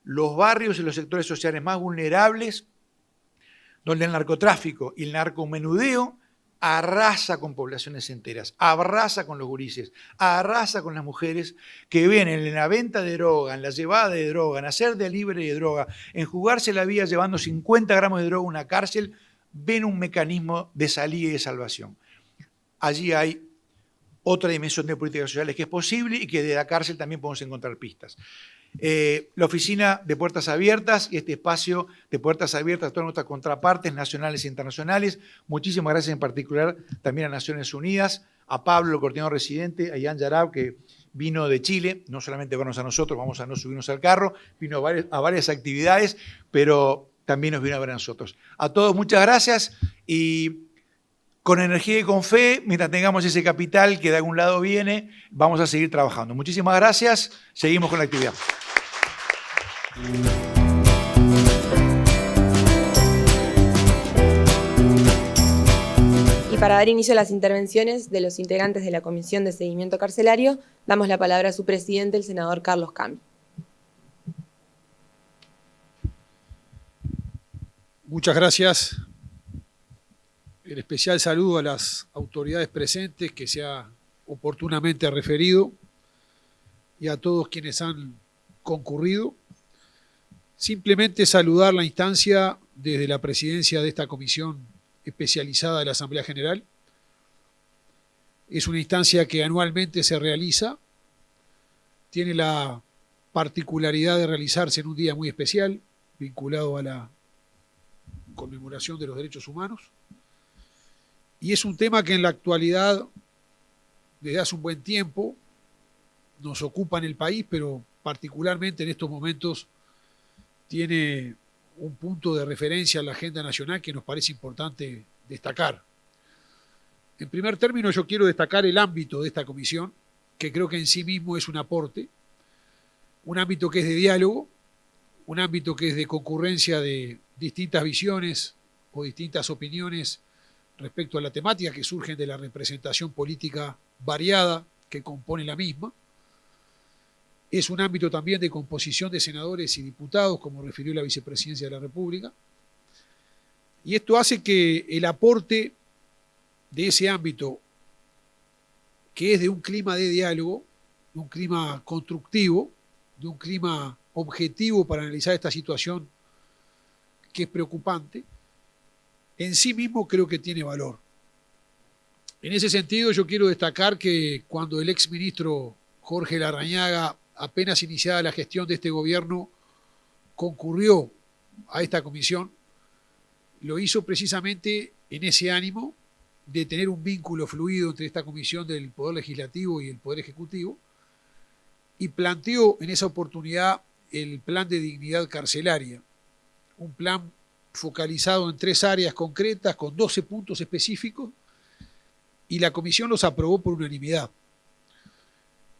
Los barrios y los sectores sociales más vulnerables, donde el narcotráfico y el narcomenudeo arrasa con poblaciones enteras, arrasa con los gurises, arrasa con las mujeres que ven en la venta de droga, en la llevada de droga, en hacer delivery de droga, en jugarse la vida llevando 50 gramos de droga a una cárcel, ven un mecanismo de salida y de salvación. Allí hay otra dimensión de políticas sociales que es posible y que desde la cárcel también podemos encontrar pistas. La oficina de Puertas Abiertas y este espacio de Puertas Abiertas a todas nuestras contrapartes nacionales e internacionales. Muchísimas gracias en particular también a Naciones Unidas, a Pablo, el coordinador residente, a Ian Yarab, que vino de Chile, no solamente a vernos a nosotros, vamos a no subirnos al carro, vino a varias actividades, pero también nos vino a ver a nosotros. A todos muchas gracias y con energía y con fe, mientras tengamos ese capital que de algún lado viene, vamos a seguir trabajando. Muchísimas gracias, seguimos con la actividad. Y para dar inicio a las intervenciones de los integrantes de la Comisión de Seguimiento Carcelario, damos la palabra a su presidente, el senador Carlos Cambi. Muchas gracias. El especial saludo a las autoridades presentes que se ha oportunamente referido y a todos quienes han concurrido. Simplemente saludar la instancia desde la presidencia de esta comisión especializada de la Asamblea General. Es una instancia que anualmente se realiza, tiene la particularidad de realizarse en un día muy especial, vinculado a la conmemoración de los derechos humanos. Y es un tema que en la actualidad, desde hace un buen tiempo, nos ocupa en el país, pero particularmente en estos momentos tiene un punto de referencia en la agenda nacional que nos parece importante destacar. En primer término, yo quiero destacar el ámbito de esta comisión, que creo que en sí mismo es un aporte, un ámbito que es de diálogo, un ámbito que es de concurrencia de distintas visiones o distintas opiniones respecto a la temática que surgen de la representación política variada que compone la misma. Es un ámbito también de composición de senadores y diputados, como refirió la Vicepresidencia de la República. Y esto hace que el aporte de ese ámbito, que es de un clima de diálogo, de un clima constructivo, de un clima objetivo para analizar esta situación que es preocupante, en sí mismo creo que tiene valor. En ese sentido, yo quiero destacar que cuando el exministro Jorge Larrañaga, apenas iniciada la gestión de este gobierno, concurrió a esta comisión, lo hizo precisamente en ese ánimo de tener un vínculo fluido entre esta comisión del Poder Legislativo y el Poder Ejecutivo, y planteó en esa oportunidad el plan de dignidad carcelaria, un plan focalizado en 3 áreas concretas con 12 puntos específicos, y la comisión los aprobó por unanimidad,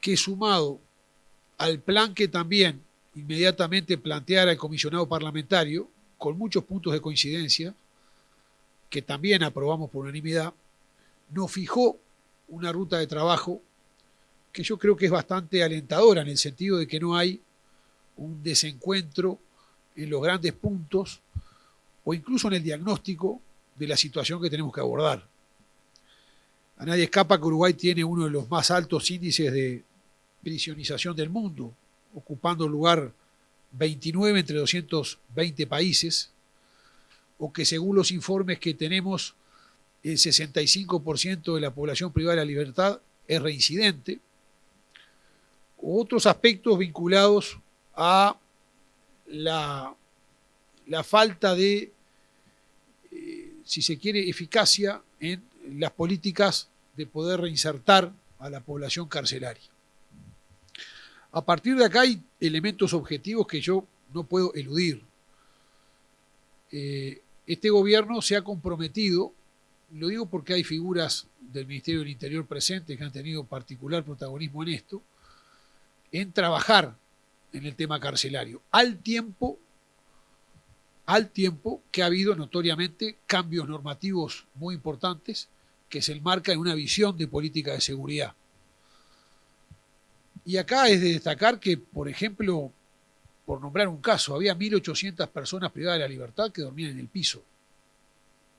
que sumado al plan que también inmediatamente planteara el comisionado parlamentario, con muchos puntos de coincidencia, que también aprobamos por unanimidad, nos fijó una ruta de trabajo que yo creo que es bastante alentadora, en el sentido de que no hay un desencuentro en los grandes puntos o incluso en el diagnóstico de la situación que tenemos que abordar. A nadie escapa que Uruguay tiene uno de los más altos índices de prisionización del mundo, ocupando el lugar 29 entre 220 países, o que según los informes que tenemos, el 65% de la población privada de la libertad es reincidente, u otros aspectos vinculados a la falta de, si se quiere, eficacia en las políticas de poder reinsertar a la población carcelaria. A partir de acá hay elementos objetivos que yo no puedo eludir. Este gobierno se ha comprometido, lo digo porque hay figuras del Ministerio del Interior presentes que han tenido particular protagonismo en esto, en trabajar en el tema carcelario, al tiempo que ha habido notoriamente cambios normativos muy importantes que se enmarcan en una visión de política de seguridad. Y acá es de destacar que, por ejemplo, por nombrar un caso, había 1.800 personas privadas de la libertad que dormían en el piso,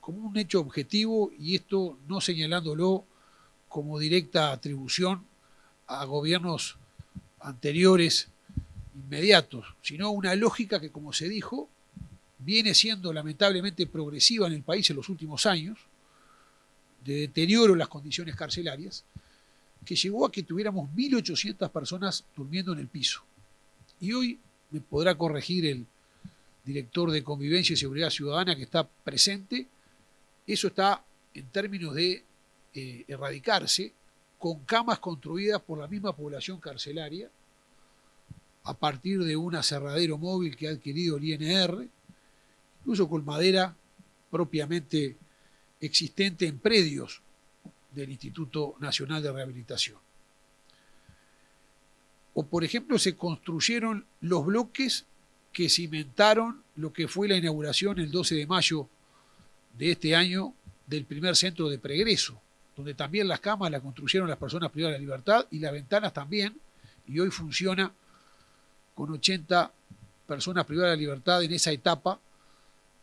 como un hecho objetivo, y esto no señalándolo como directa atribución a gobiernos anteriores inmediatos, sino una lógica que, como se dijo, viene siendo lamentablemente progresiva en el país en los últimos años, de deterioro en las condiciones carcelarias, que llegó a que tuviéramos 1.800 personas durmiendo en el piso. Y hoy me podrá corregir el director de Convivencia y Seguridad Ciudadana que está presente, eso está en términos de erradicarse con camas construidas por la misma población carcelaria a partir de un aserradero móvil que ha adquirido el INR, incluso con madera propiamente existente en predios del Instituto Nacional de Rehabilitación. O, por ejemplo, se construyeron los bloques que cimentaron lo que fue la inauguración el 12 de mayo de este año del primer centro de pregreso, donde también las camas las construyeron las personas privadas de la libertad y las ventanas también, y hoy funciona con 80 personas privadas de la libertad en esa etapa,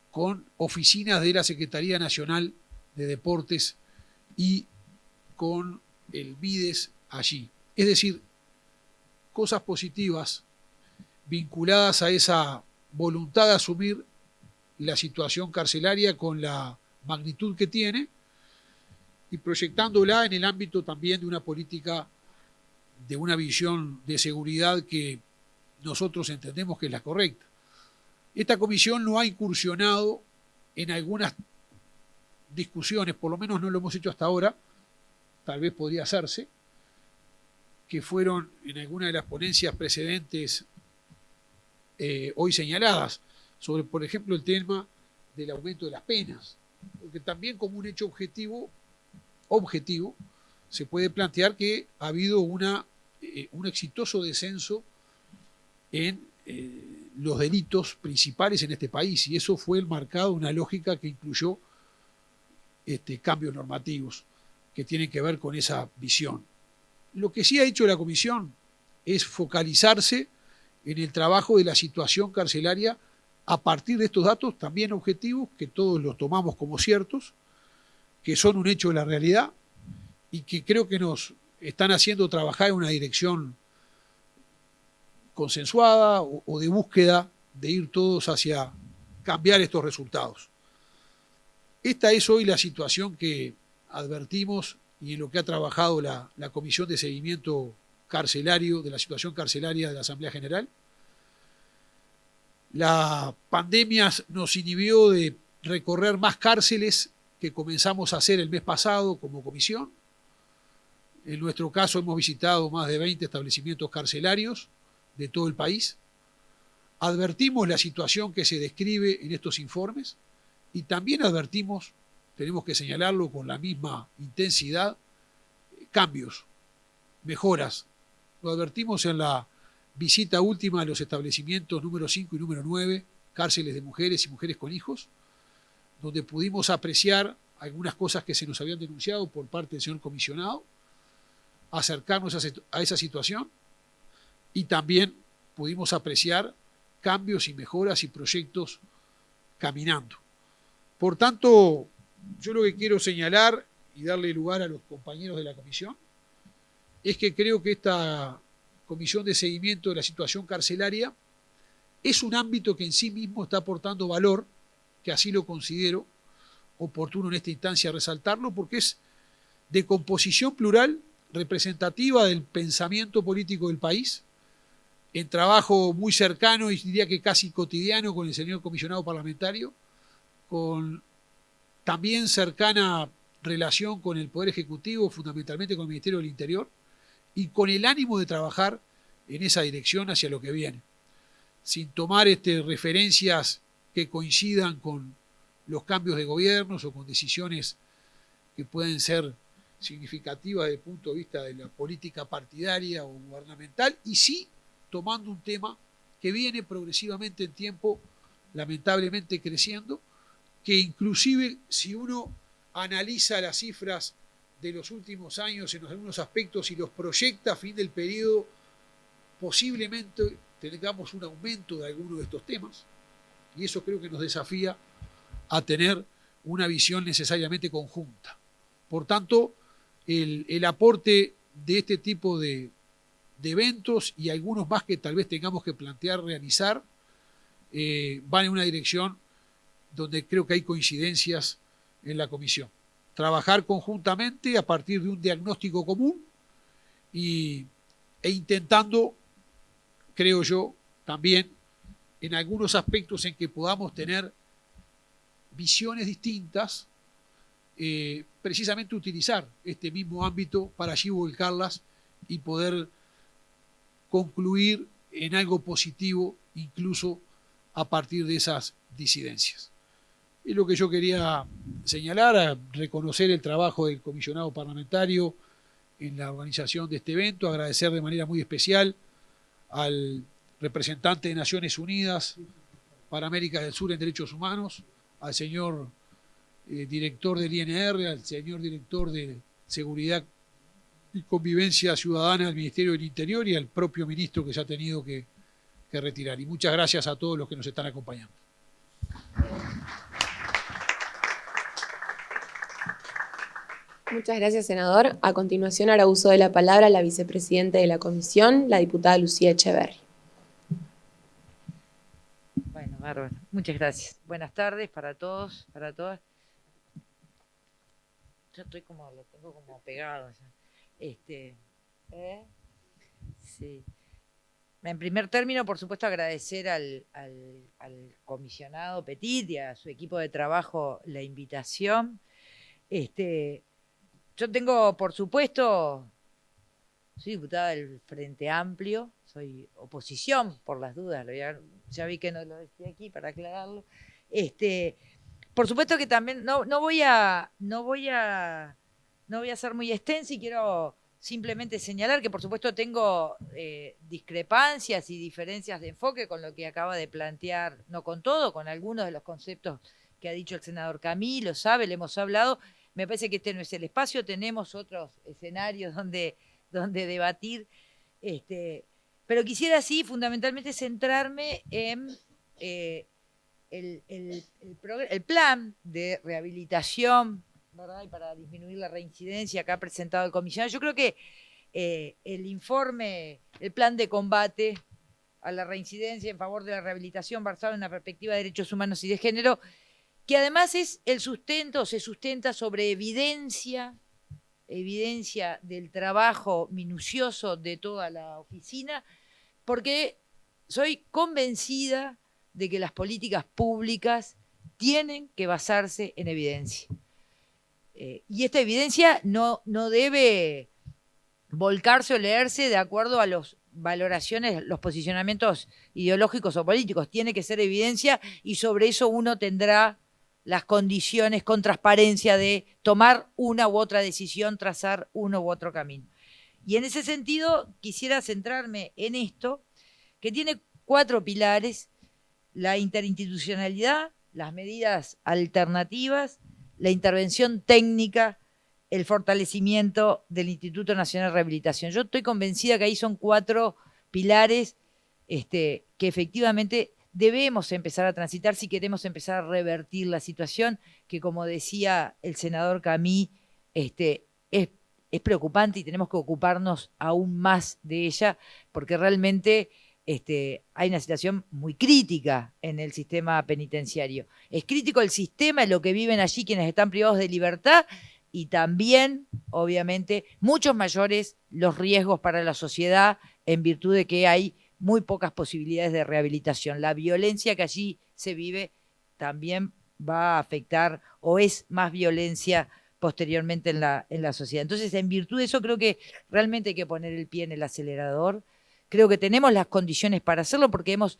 con oficinas de la Secretaría Nacional de Deportes y con el MIDES allí. Es decir, cosas positivas vinculadas a esa voluntad de asumir la situación carcelaria con la magnitud que tiene y proyectándola en el ámbito también de una política, de una visión de seguridad que nosotros entendemos que es la correcta. Esta comisión no ha incursionado en algunas discusiones, por lo menos no lo hemos hecho hasta ahora, tal vez podría hacerse, que fueron en alguna de las ponencias precedentes hoy señaladas, sobre, por ejemplo, el tema del aumento de las penas, porque también como un hecho objetivo se puede plantear que ha habido un exitoso descenso en los delitos principales en este país, y eso fue enmarcado en una lógica que incluyó cambios normativos que tienen que ver con esa visión. Lo que sí ha hecho la comisión es focalizarse en el trabajo de la situación carcelaria a partir de estos datos también objetivos, que todos los tomamos como ciertos, que son un hecho de la realidad y que creo que nos están haciendo trabajar en una dirección consensuada o de búsqueda de ir todos hacia cambiar estos resultados. Esta es hoy la situación que advertimos y en lo que ha trabajado la Comisión de Seguimiento Carcelario, de la situación carcelaria de la Asamblea General. La pandemia nos inhibió de recorrer más cárceles que comenzamos a hacer el mes pasado como comisión. En nuestro caso hemos visitado más de 20 establecimientos carcelarios de todo el país. advertimos la situación que se describe en estos informes y también advertimos, tenemos que señalarlo con la misma intensidad, cambios, mejoras. Lo advertimos en la visita última a los establecimientos número 5 y número 9, cárceles de mujeres y mujeres con hijos, donde pudimos apreciar algunas cosas que se nos habían denunciado por parte del señor comisionado, acercarnos a esa situación y también pudimos apreciar cambios y mejoras y proyectos caminando. Por tanto, yo lo que quiero señalar y darle lugar a los compañeros de la comisión es que creo que esta comisión de seguimiento de la situación carcelaria es un ámbito que en sí mismo está aportando valor, que así lo considero oportuno en esta instancia resaltarlo, porque es de composición plural, representativa del pensamiento político del país, en trabajo muy cercano y diría que casi cotidiano con el señor comisionado parlamentario, con también cercana relación con el Poder Ejecutivo, fundamentalmente con el Ministerio del Interior, y con el ánimo de trabajar en esa dirección hacia lo que viene, sin tomar referencias que coincidan con los cambios de gobiernos o con decisiones que pueden ser significativas desde el punto de vista de la política partidaria o gubernamental, y sí tomando un tema que viene progresivamente en tiempo, lamentablemente creciendo, que inclusive si uno analiza las cifras de los últimos años en algunos aspectos y los proyecta a fin del periodo, posiblemente tengamos un aumento de alguno de estos temas, y eso creo que nos desafía a tener una visión necesariamente conjunta. Por tanto, el aporte de este tipo de eventos y algunos más que tal vez tengamos que plantear realizar, van en una dirección donde creo que hay coincidencias en la comisión. Trabajar conjuntamente a partir de un diagnóstico común e intentando, creo yo, también en algunos aspectos en que podamos tener visiones distintas, precisamente utilizar este mismo ámbito para allí volcarlas y poder concluir en algo positivo, incluso a partir de esas disidencias. Es lo que yo quería señalar, reconocer el trabajo del comisionado parlamentario en la organización de este evento, agradecer de manera muy especial al representante de Naciones Unidas para América del Sur en Derechos Humanos, al señor director del INR, al señor director de Seguridad y Convivencia Ciudadana del Ministerio del Interior y al propio ministro que se ha tenido que retirar. Y muchas gracias a todos los que nos están acompañando. Muchas gracias, senador. A continuación hará uso de la palabra la vicepresidenta de la comisión, la diputada Lucía Echeverri. Bueno, bárbaro. Muchas gracias. Buenas tardes para todos, para todas. Yo estoy lo tengo como pegado ya. Sí. En primer término, por supuesto, agradecer al comisionado Petit y a su equipo de trabajo la invitación. Yo tengo, por supuesto, soy diputada del Frente Amplio, soy oposición, por las dudas, ya vi que no lo decía aquí para aclararlo. Por supuesto que también no voy a ser muy extensa y quiero simplemente señalar que, por supuesto, tengo discrepancias y diferencias de enfoque con lo que acaba de plantear, no con todo, con algunos de los conceptos que ha dicho el senador Camí, lo sabe, le hemos hablado. Me parece que este no es el espacio, tenemos otros escenarios donde debatir, pero quisiera sí fundamentalmente centrarme en el plan de rehabilitación, ¿verdad? Y para disminuir la reincidencia que ha presentado el comisionado. Yo creo que el informe, el plan de combate a la reincidencia en favor de la rehabilitación basado en una perspectiva de derechos humanos y de género, que además se sustenta sobre evidencia del trabajo minucioso de toda la oficina, porque soy convencida de que las políticas públicas tienen que basarse en evidencia. Y esta evidencia no debe volcarse o leerse de acuerdo a los valoraciones, los posicionamientos ideológicos o políticos, tiene que ser evidencia y sobre eso uno tendrá las condiciones con transparencia de tomar una u otra decisión, trazar uno u otro camino. Y en ese sentido quisiera centrarme en esto, que tiene 4 pilares: la interinstitucionalidad, las medidas alternativas, la intervención técnica, el fortalecimiento del Instituto Nacional de Rehabilitación. Yo estoy convencida que ahí son 4 pilares que efectivamente debemos empezar a transitar si queremos empezar a revertir la situación, que como decía el senador Camí, es preocupante y tenemos que ocuparnos aún más de ella, porque realmente hay una situación muy crítica en el sistema penitenciario. Es crítico el sistema, lo que viven allí quienes están privados de libertad, y también, obviamente, muchos mayores los riesgos para la sociedad en virtud de que hay muy pocas posibilidades de rehabilitación. La violencia que allí se vive también va a afectar, o es más violencia posteriormente en la sociedad. Entonces, en virtud de eso, creo que realmente hay que poner el pie en el acelerador. Creo que tenemos las condiciones para hacerlo porque hemos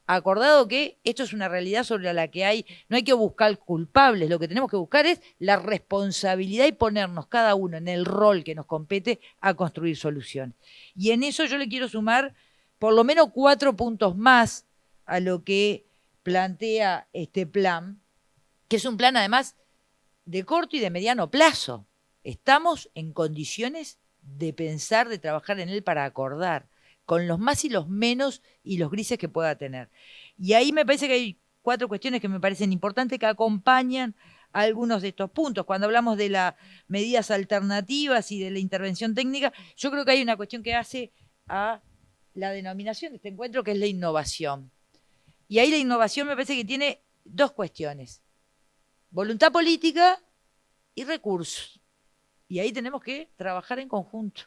acordado que esto es una realidad sobre la que no hay que buscar culpables, lo que tenemos que buscar es la responsabilidad y ponernos cada uno en el rol que nos compete a construir soluciones. Y en eso yo le quiero sumar por lo menos 4 puntos más a lo que plantea este plan, que es un plan además de corto y de mediano plazo. Estamos en condiciones de pensar, de trabajar en él para acordar, con los más y los menos y los grises que pueda tener. Y ahí me parece que hay 4 cuestiones que me parecen importantes que acompañan a algunos de estos puntos. Cuando hablamos de las medidas alternativas y de la intervención técnica, yo creo que hay una cuestión que hace a la denominación de este encuentro, que es la innovación. Y ahí la innovación me parece que tiene 2 cuestiones: voluntad política y recursos. Y ahí tenemos que trabajar en conjunto.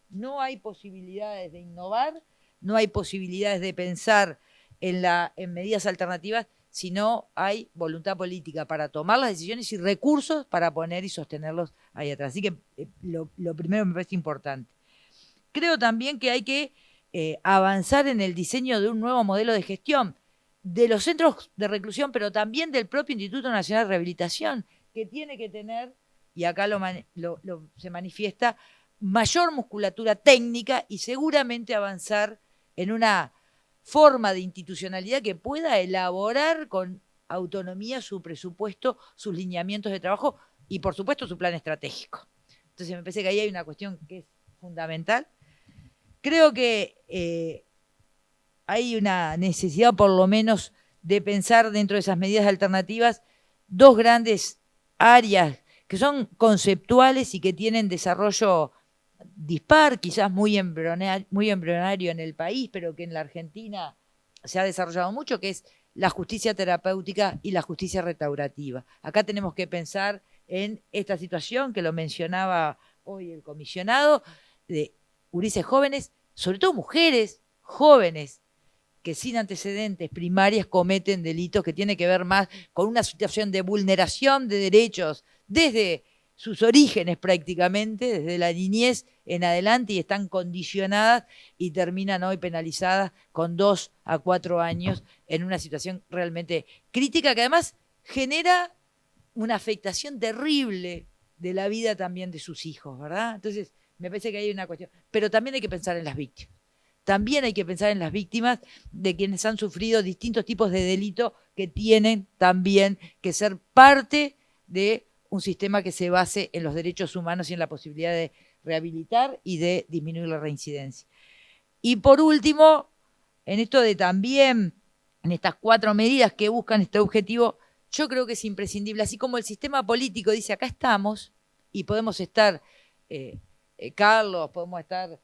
No hay posibilidades de innovar, no hay posibilidades de pensar en medidas alternativas si no hay voluntad política para tomar las decisiones y recursos para poner y sostenerlos ahí atrás. Así que lo primero me parece importante. Creo también que hay que avanzar en el diseño de un nuevo modelo de gestión de los centros de reclusión, pero también del propio Instituto Nacional de Rehabilitación, que tiene que tener, y acá se manifiesta, mayor musculatura técnica y seguramente avanzar en una forma de institucionalidad que pueda elaborar con autonomía su presupuesto, sus lineamientos de trabajo y, por supuesto, su plan estratégico. Entonces, me parece que ahí hay una cuestión que es fundamental. Creo que hay una necesidad, por lo menos, de pensar dentro de esas medidas alternativas 2 grandes áreas que son conceptuales y que tienen desarrollo dispar, quizás muy embrionario en el país, pero que en la Argentina se ha desarrollado mucho, que es la justicia terapéutica y la justicia restaurativa. Acá tenemos que pensar en esta situación que lo mencionaba hoy el comisionado, de gurises jóvenes, sobre todo mujeres jóvenes, que sin antecedentes primarias cometen delitos que tienen que ver más con una situación de vulneración de derechos desde sus orígenes prácticamente, desde la niñez en adelante, y están condicionadas y terminan hoy penalizadas con 2 a 4 años en una situación realmente crítica que además genera una afectación terrible de la vida también de sus hijos, ¿verdad? Entonces, me parece que hay una cuestión. Pero también hay que pensar en las víctimas. También hay que pensar en las víctimas de quienes han sufrido distintos tipos de delito que tienen también que ser parte de un sistema que se base en los derechos humanos y en la posibilidad de rehabilitar y de disminuir la reincidencia. Y por último, en esto de también, en estas 4 medidas que buscan este objetivo, yo creo que es imprescindible, así como el sistema político dice, acá estamos, y podemos estar, Carlos, podemos estar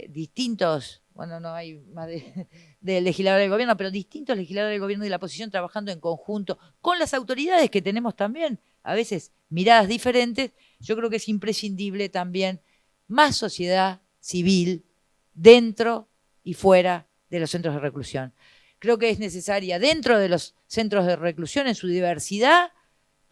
distintos, bueno, no hay más de legisladores del gobierno, pero distintos legisladores del gobierno y la oposición trabajando en conjunto con las autoridades que tenemos también, a veces miradas diferentes. Yo creo que es imprescindible también más sociedad civil dentro y fuera de los centros de reclusión. Creo que es necesaria dentro de los centros de reclusión en su diversidad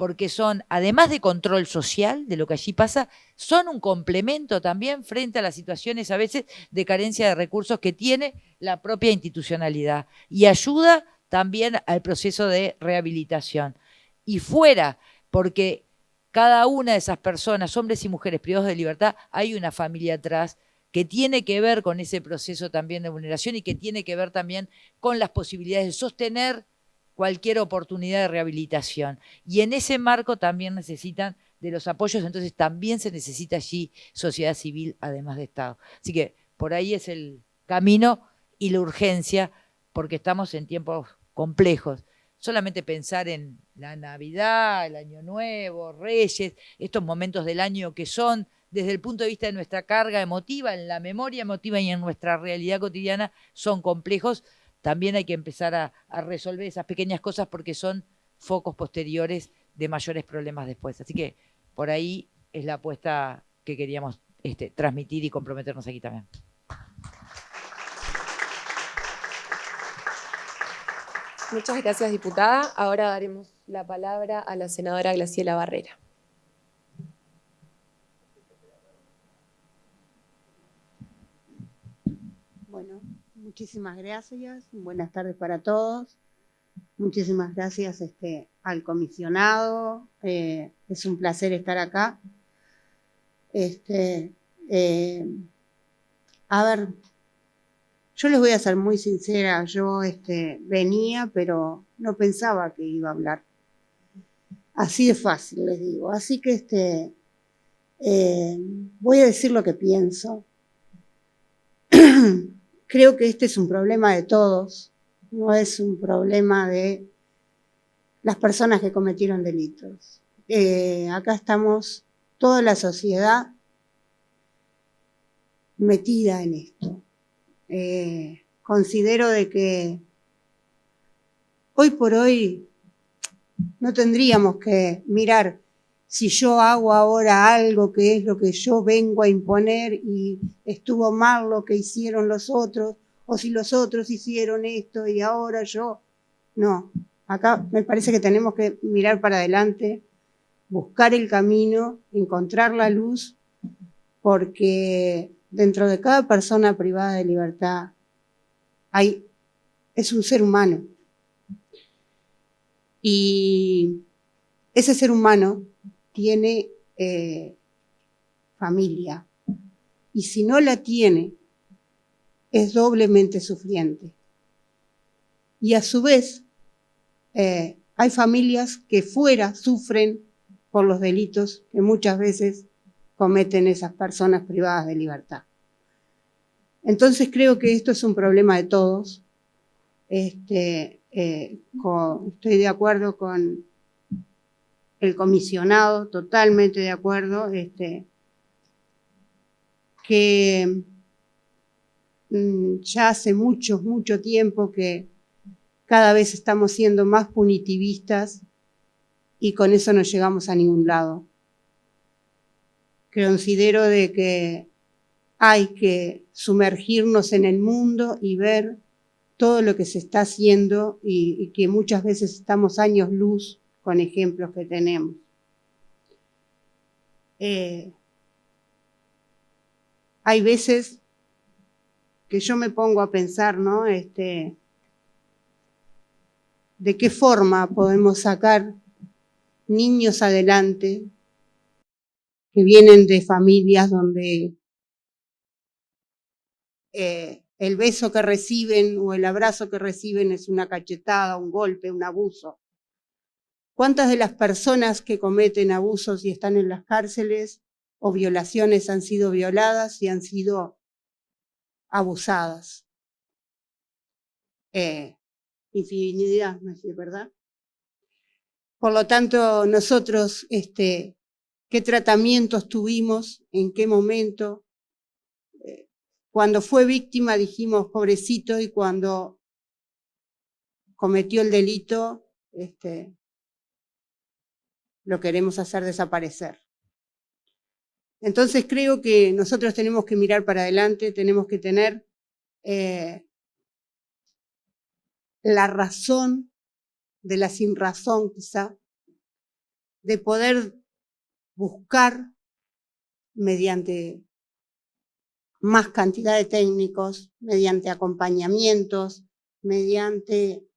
porque son, además de control social de lo que allí pasa, son un complemento también frente a las situaciones a veces de carencia de recursos que tiene la propia institucionalidad y ayuda también al proceso de rehabilitación. Y fuera, porque cada una de esas personas, hombres y mujeres privados de libertad, hay una familia atrás que tiene que ver con ese proceso también de vulneración y que tiene que ver también con las posibilidades de sostener cualquier oportunidad de rehabilitación. Y en ese marco también necesitan de los apoyos, entonces también se necesita allí sociedad civil, además de Estado. Así que por ahí es el camino y la urgencia, porque estamos en tiempos complejos. Solamente pensar en la Navidad, el Año Nuevo, Reyes, estos momentos del año que son, desde el punto de vista de nuestra carga emotiva, en la memoria emotiva y en nuestra realidad cotidiana, son complejos. También hay que empezar a resolver esas pequeñas cosas porque son focos posteriores de mayores problemas después. Así que por ahí es la apuesta que queríamos transmitir y comprometernos aquí también. Muchas gracias, diputada. Ahora daremos la palabra a la senadora Graciela Barrera. Bueno, muchísimas gracias. Buenas tardes para todos. Muchísimas gracias al comisionado. Es un placer estar acá. A ver, yo les voy a ser muy sincera. Yo venía, pero no pensaba que iba a hablar. Así de fácil, les digo. Así que voy a decir lo que pienso. Creo que este es un problema de todos, no es un problema de las personas que cometieron delitos. Acá estamos toda la sociedad metida en esto. Considero de que hoy por hoy no tendríamos que mirar si yo hago ahora algo que es lo que yo vengo a imponer y estuvo mal lo que hicieron los otros, o si los otros hicieron esto y ahora yo. No, acá me parece que tenemos que mirar para adelante, buscar el camino, encontrar la luz, porque dentro de cada persona privada de libertad es un ser humano. Y ese ser humano tiene familia, y si no la tiene, es doblemente sufriente. Y a su vez, hay familias que fuera sufren por los delitos que muchas veces cometen esas personas privadas de libertad. Entonces creo que esto es un problema de todos. Estoy de acuerdo con el comisionado, totalmente de acuerdo, que ya hace mucho tiempo que cada vez estamos siendo más punitivistas y con eso no llegamos a ningún lado. Considero de que hay que sumergirnos en el mundo y ver todo lo que se está haciendo y que muchas veces estamos años luz con ejemplos que tenemos. Hay veces que yo me pongo a pensar, ¿no? ¿De qué forma podemos sacar niños adelante que vienen de familias donde el beso que reciben o el abrazo que reciben es una cachetada, un golpe, un abuso? ¿Cuántas de las personas que cometen abusos y están en las cárceles o violaciones han sido violadas y han sido abusadas? Infinidad, ¿no es verdad? Por lo tanto, nosotros, ¿qué tratamientos tuvimos? ¿En qué momento? Cuando fue víctima dijimos pobrecito, y cuando cometió el delito, lo queremos hacer desaparecer. Entonces creo que nosotros tenemos que mirar para adelante, tenemos que tener la razón de la sinrazón quizá, de poder buscar mediante más cantidad de técnicos, mediante acompañamientos, mediante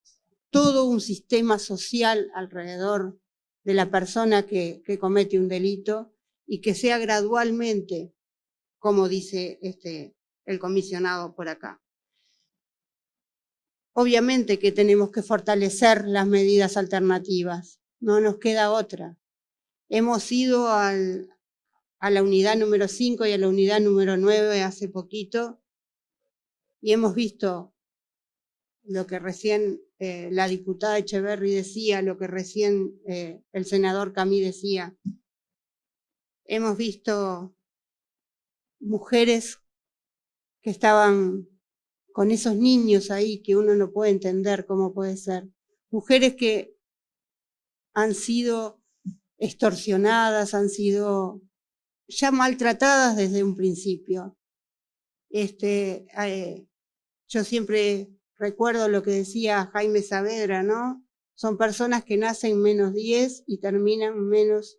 todo un sistema social alrededor de la persona que comete un delito y que sea gradualmente, como dice el comisionado por acá. Obviamente que tenemos que fortalecer las medidas alternativas, no nos queda otra. Hemos ido a la unidad número 5 y a la unidad número 9 hace poquito y hemos visto lo que recién la diputada Echeverri decía, lo que recién el senador Camí decía. Hemos visto mujeres que estaban con esos niños ahí que uno no puede entender cómo puede ser. Mujeres que han sido extorsionadas, han sido ya maltratadas desde un principio. Yo siempre recuerdo lo que decía Jaime Saavedra, ¿no? Son personas que nacen menos 10 y terminan menos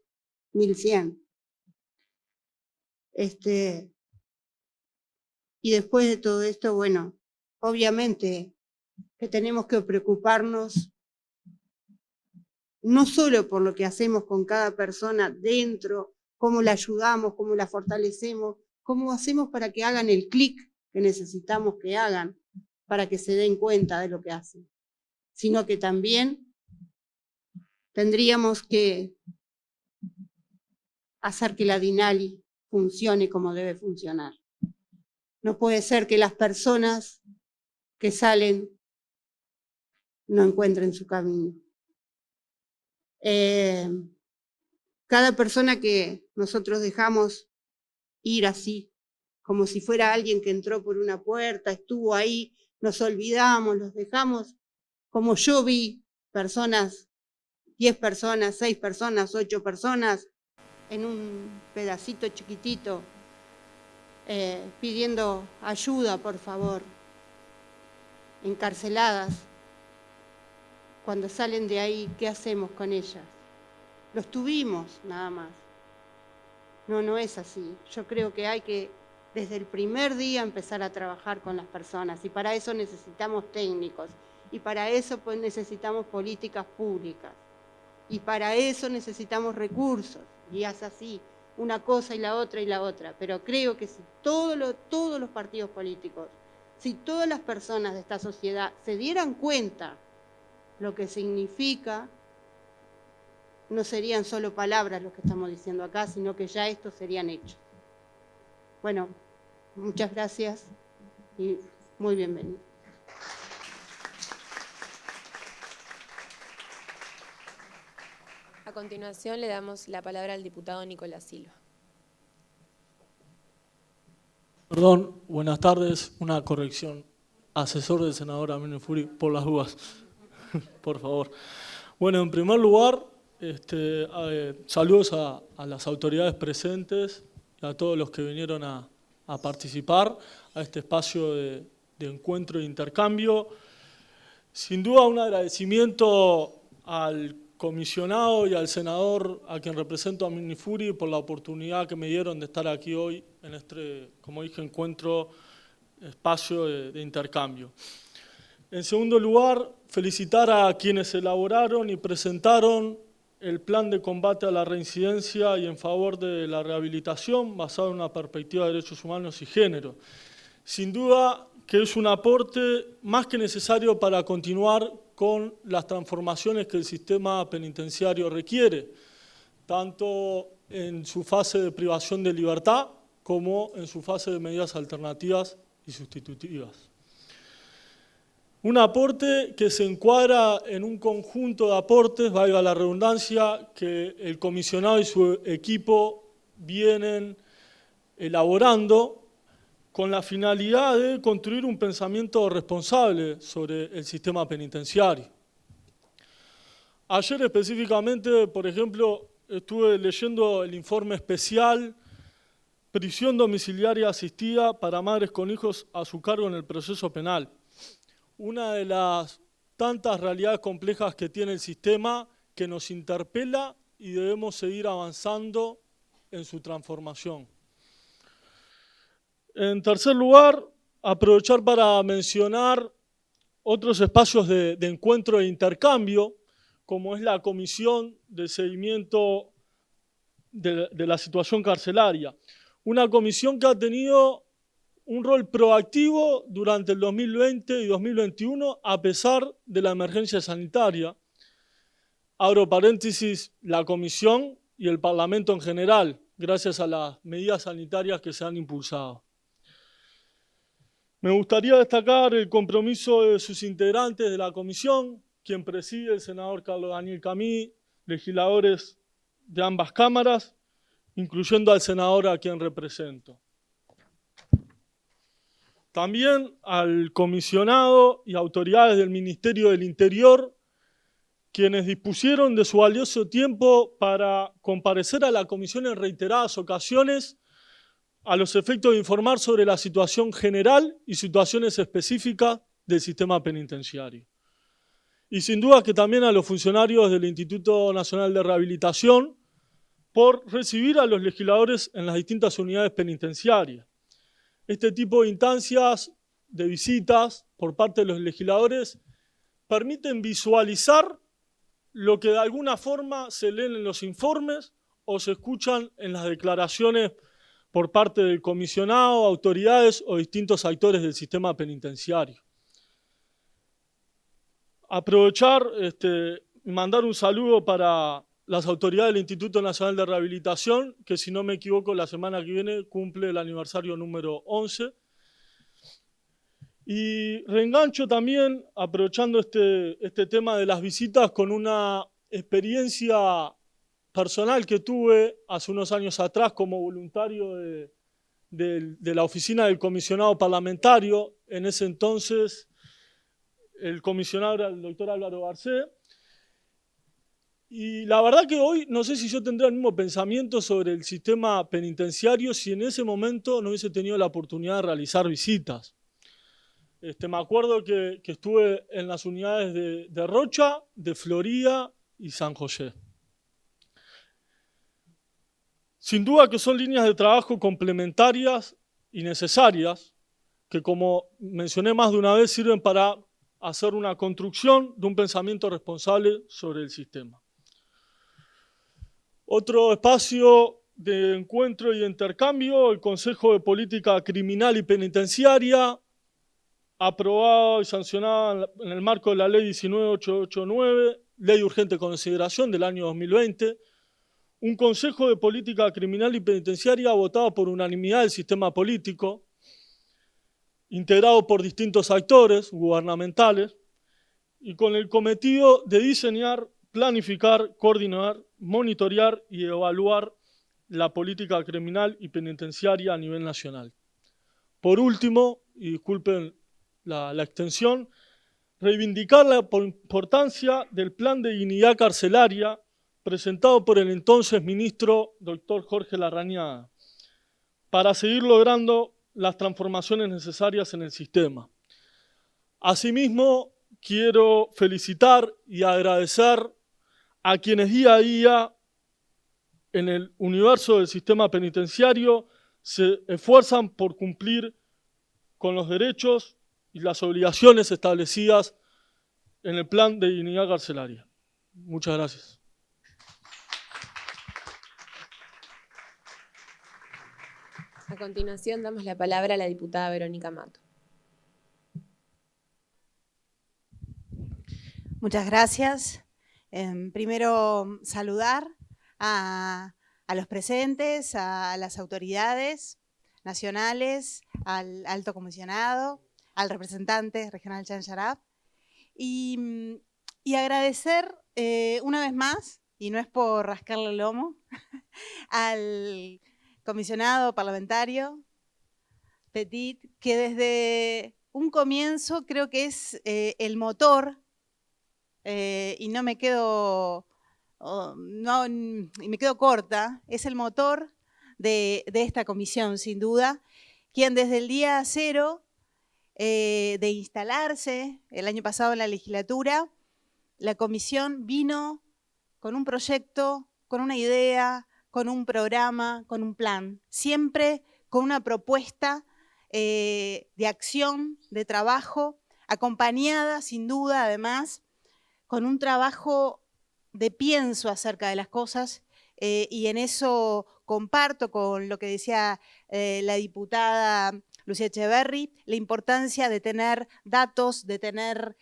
1100. Y después de todo esto, bueno, obviamente que tenemos que preocuparnos no solo por lo que hacemos con cada persona dentro, cómo la ayudamos, cómo la fortalecemos, cómo hacemos para que hagan el clic que necesitamos que hagan, para que se den cuenta de lo que hacen, sino que también tendríamos que hacer que la DINALI funcione como debe funcionar. No puede ser que las personas que salen no encuentren su camino. Cada persona que nosotros dejamos ir así, como si fuera alguien que entró por una puerta, estuvo ahí, nos olvidamos, los dejamos, como yo vi personas, 10 personas, 6 personas, 8 personas, en un pedacito chiquitito, pidiendo ayuda, por favor, encarceladas. Cuando salen de ahí, ¿qué hacemos con ellas? Los tuvimos, nada más. No es así. Yo creo que hay que, desde el primer día, empezar a trabajar con las personas, y para eso necesitamos técnicos, y para eso pues necesitamos políticas públicas, y para eso necesitamos recursos, y es así, una cosa y la otra, pero creo que si todos los partidos políticos, si todas las personas de esta sociedad se dieran cuenta lo que significa, no serían solo palabras lo que estamos diciendo acá, sino que ya estos serían hechos. Bueno, muchas gracias y muy bienvenido. A continuación le damos la palabra al diputado Nicolás Silva. Perdón, buenas tardes. Una corrección. Asesor del senador Aminefuri, por las dudas. Por favor. Bueno, en primer lugar, saludos a las autoridades presentes y a todos los que vinieron a participar a este espacio de encuentro e intercambio. Sin duda un agradecimiento al comisionado y al senador a quien represento a Aminefuri por la oportunidad que me dieron de estar aquí hoy en este, como dije, encuentro, espacio de intercambio. En segundo lugar, felicitar a quienes elaboraron y presentaron el plan de combate a la reincidencia y en favor de la rehabilitación basado en una perspectiva de derechos humanos y género. Sin duda que es un aporte más que necesario para continuar con las transformaciones que el sistema penitenciario requiere, tanto en su fase de privación de libertad como en su fase de medidas alternativas y sustitutivas. Un aporte que se encuadra en un conjunto de aportes, valga la redundancia, que el comisionado y su equipo vienen elaborando con la finalidad de construir un pensamiento responsable sobre el sistema penitenciario. Ayer específicamente, por ejemplo, estuve leyendo el informe especial Prisión domiciliaria asistida para madres con hijos a su cargo en el proceso penal. Una de las tantas realidades complejas que tiene el sistema que nos interpela y debemos seguir avanzando en su transformación. En tercer lugar, aprovechar para mencionar otros espacios de encuentro e intercambio, como es la Comisión de Seguimiento de la Situación Carcelaria. Una comisión que ha tenido un rol proactivo durante el 2020 y 2021 a pesar de la emergencia sanitaria. Abro paréntesis, la comisión y el Parlamento en general, gracias a las medidas sanitarias que se han impulsado. Me gustaría destacar el compromiso de sus integrantes de la comisión, quien preside el senador Carlos Daniel Camí, legisladores de ambas cámaras, incluyendo al senador a quien represento. También al comisionado y autoridades del Ministerio del Interior, quienes dispusieron de su valioso tiempo para comparecer a la comisión en reiteradas ocasiones a los efectos de informar sobre la situación general y situaciones específicas del sistema penitenciario. Y sin duda que también a los funcionarios del Instituto Nacional de Rehabilitación por recibir a los legisladores en las distintas unidades penitenciarias. Este tipo de instancias, de visitas por parte de los legisladores, permiten visualizar lo que de alguna forma se leen en los informes o se escuchan en las declaraciones por parte del comisionado, autoridades o distintos actores del sistema penitenciario. Aprovechar y mandar un saludo para las autoridades del Instituto Nacional de Rehabilitación, que si no me equivoco la semana que viene cumple el aniversario número 11. Y reengancho también, aprovechando este tema de las visitas, con una experiencia personal que tuve hace unos años atrás como voluntario de la oficina del comisionado parlamentario. En ese entonces el comisionado era el doctor Álvaro Garcés. Y la verdad que hoy no sé si yo tendría el mismo pensamiento sobre el sistema penitenciario si en ese momento no hubiese tenido la oportunidad de realizar visitas. Me acuerdo que estuve en las unidades de Rocha, de Florida y San José. Sin duda que son líneas de trabajo complementarias y necesarias, que como mencioné más de una vez sirven para hacer una construcción de un pensamiento responsable sobre el sistema. Otro espacio de encuentro y de intercambio, el Consejo de Política Criminal y Penitenciaria, aprobado y sancionada en el marco de la Ley 19889, Ley de Urgente Consideración del año 2020, un Consejo de Política Criminal y Penitenciaria votado por unanimidad del sistema político, integrado por distintos actores gubernamentales y con el cometido de diseñar, planificar, coordinar, monitorear y evaluar la política criminal y penitenciaria a nivel nacional. Por último, y disculpen la extensión, reivindicar la importancia del Plan de Dignidad Carcelaria presentado por el entonces ministro doctor Jorge Larrañaga, para seguir logrando las transformaciones necesarias en el sistema. Asimismo, quiero felicitar y agradecer a quienes día a día en el universo del sistema penitenciario se esfuerzan por cumplir con los derechos y las obligaciones establecidas en el Plan de Dignidad Carcelaria. Muchas gracias. A continuación damos la palabra a la diputada Verónica Mato. Muchas gracias. Primero, saludar a los presentes, a las autoridades nacionales, al alto comisionado, al representante regional Jan Yarab, y agradecer una vez más, y no es por rascarle el lomo, al comisionado parlamentario Petit, que desde un comienzo creo que es el motor, y me quedo corta, es el motor de esta comisión, sin duda, quien desde el día cero de instalarse el año pasado en la legislatura, la comisión vino con un proyecto, con una idea, con un programa, con un plan, siempre con una propuesta de acción, de trabajo, acompañada sin duda además con un trabajo de pienso acerca de las cosas y en eso comparto con lo que decía la diputada Lucía Echeverri, la importancia de tener datos, de tener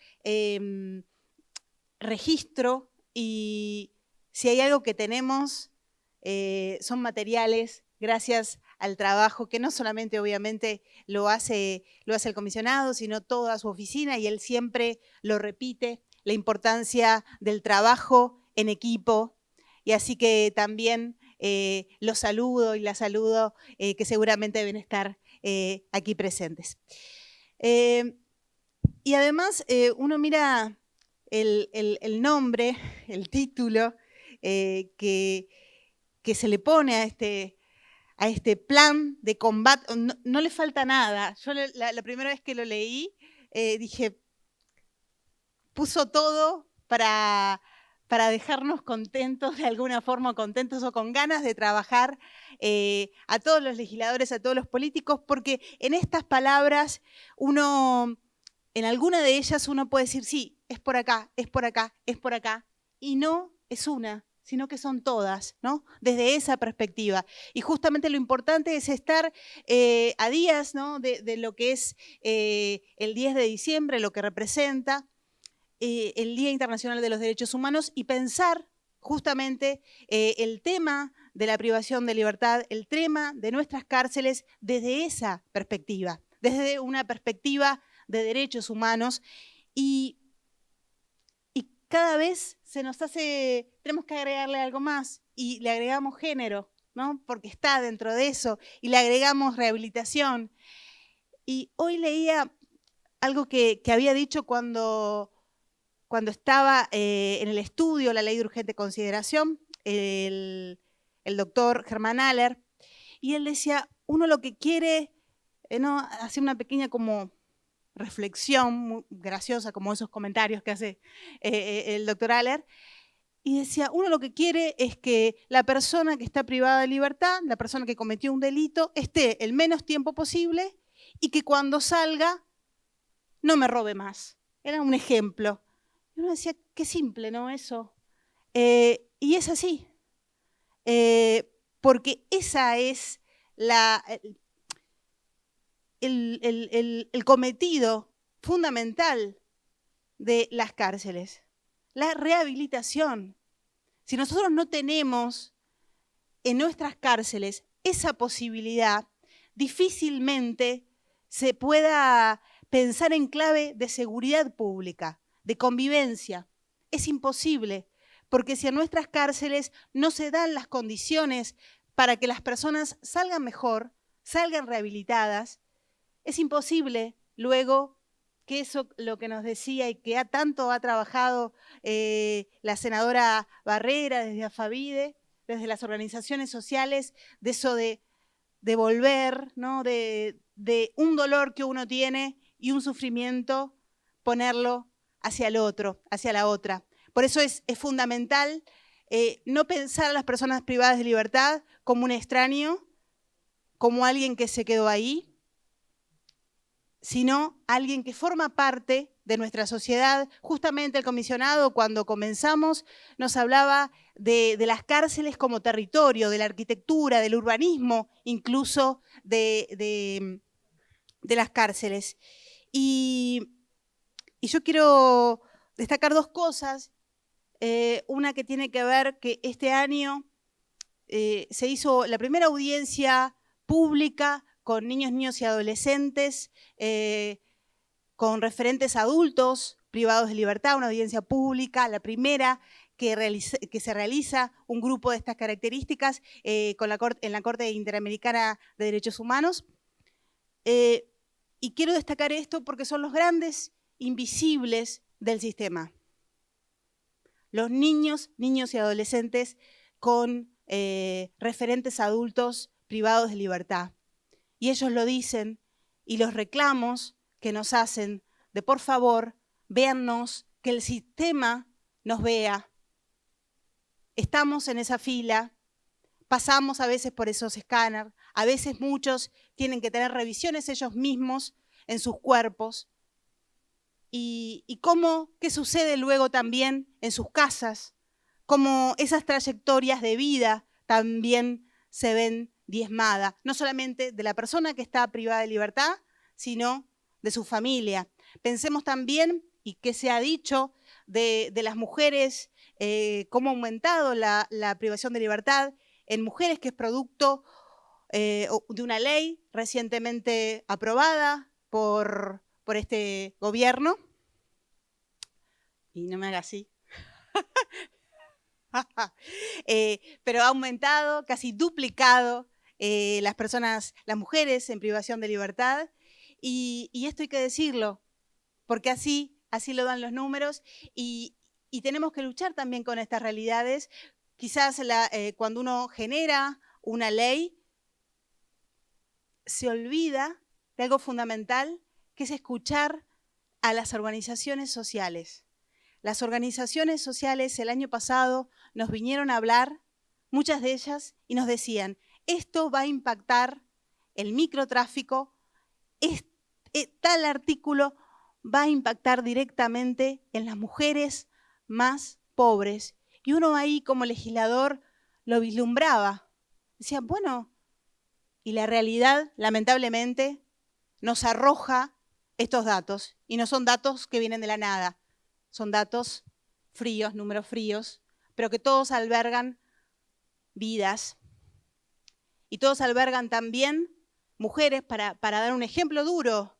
registro, y si hay algo que tenemos son materiales gracias al trabajo que no solamente obviamente lo hace el comisionado, sino toda su oficina, y él siempre lo repite, la importancia del trabajo en equipo. Y así que también los saludo y las saludo, que seguramente deben estar aquí presentes. Y además uno mira el nombre, el título que se le pone a este plan de combate. No le falta nada. Yo la primera vez que lo leí dije, puso todo para dejarnos contentos, de alguna forma contentos o con ganas de trabajar a todos los legisladores, a todos los políticos, porque en estas palabras uno, en alguna de ellas uno puede decir, sí, es por acá, es por acá, es por acá, y no es una, sino que son todas, ¿no? Desde esa perspectiva. Y justamente lo importante es estar a días, ¿no?, de lo que es el 10 de diciembre, lo que representa el Día Internacional de los Derechos Humanos, y pensar justamente el tema de la privación de libertad, el tema de nuestras cárceles desde esa perspectiva, desde una perspectiva de derechos humanos. Y cada vez se nos hace, tenemos que agregarle algo más, y le agregamos género, ¿no?, porque está dentro de eso, y le agregamos rehabilitación. Y hoy leía algo que había dicho cuando estaba en el estudio La Ley de Urgente Consideración, el doctor Germán Aller, y él decía, uno lo que quiere, ¿no?, hace una pequeña como reflexión muy graciosa, como esos comentarios que hace el doctor Aller, y decía, uno lo que quiere es que la persona que está privada de libertad, la persona que cometió un delito, esté el menos tiempo posible y que cuando salga no me robe más. Era un ejemplo. Y uno decía, qué simple, ¿no?, eso. Y es así, porque esa es el cometido fundamental de las cárceles, la rehabilitación. Si nosotros no tenemos en nuestras cárceles esa posibilidad, difícilmente se pueda pensar en clave de seguridad pública, de convivencia. Es imposible, porque si en nuestras cárceles no se dan las condiciones para que las personas salgan mejor, salgan rehabilitadas, es imposible luego que eso, lo que nos decía y que tanto ha trabajado la senadora Barrera desde Afavide, desde las organizaciones sociales, de eso de volver, ¿no?, de un dolor que uno tiene y un sufrimiento, ponerlo hacia el otro, hacia la otra. Por eso es fundamental no pensar a las personas privadas de libertad como un extraño, como alguien que se quedó ahí, sino alguien que forma parte de nuestra sociedad. Justamente el comisionado, cuando comenzamos, nos hablaba de las cárceles como territorio, de la arquitectura, del urbanismo, incluso de las cárceles. Y yo quiero destacar dos cosas. Una que tiene que ver que este año se hizo la primera audiencia pública con niños y adolescentes, con referentes adultos privados de libertad, una audiencia pública, la primera que se realiza un grupo de estas características en la Corte Interamericana de Derechos Humanos. Y quiero destacar esto porque son los grandes invisibles del sistema. Los niños y adolescentes con referentes adultos privados de libertad. Y ellos lo dicen, y los reclamos que nos hacen de por favor, véannos, que el sistema nos vea. estamos en esa fila, pasamos a veces por esos escáneres, a veces muchos tienen que tener revisiones ellos mismos en sus cuerpos. Y qué sucede luego también en sus casas, cómo esas trayectorias de vida también se ven diezmadas, no solamente de la persona que está privada de libertad, sino de su familia. Pensemos también, y que se ha dicho, de las mujeres, cómo ha aumentado la privación de libertad en mujeres, que es producto de una ley recientemente aprobada por este gobierno. Y no me haga así. Pero ha aumentado, casi duplicado las mujeres en privación de libertad. Y esto hay que decirlo, porque así lo dan los números. Y tenemos que luchar también con estas realidades. Quizás cuando uno genera una ley, se olvida de algo fundamental, que es escuchar a las organizaciones sociales. Las organizaciones sociales el año pasado nos vinieron a hablar, muchas de ellas, y nos decían, esto va a impactar el microtráfico, tal artículo va a impactar directamente en las mujeres más pobres. Y uno ahí como legislador lo vislumbraba. Decía, bueno, y la realidad, lamentablemente, nos arroja estos datos. Y no son datos que vienen de la nada. Son datos fríos, números fríos, pero que todos albergan vidas. Y todos albergan también mujeres, para dar un ejemplo duro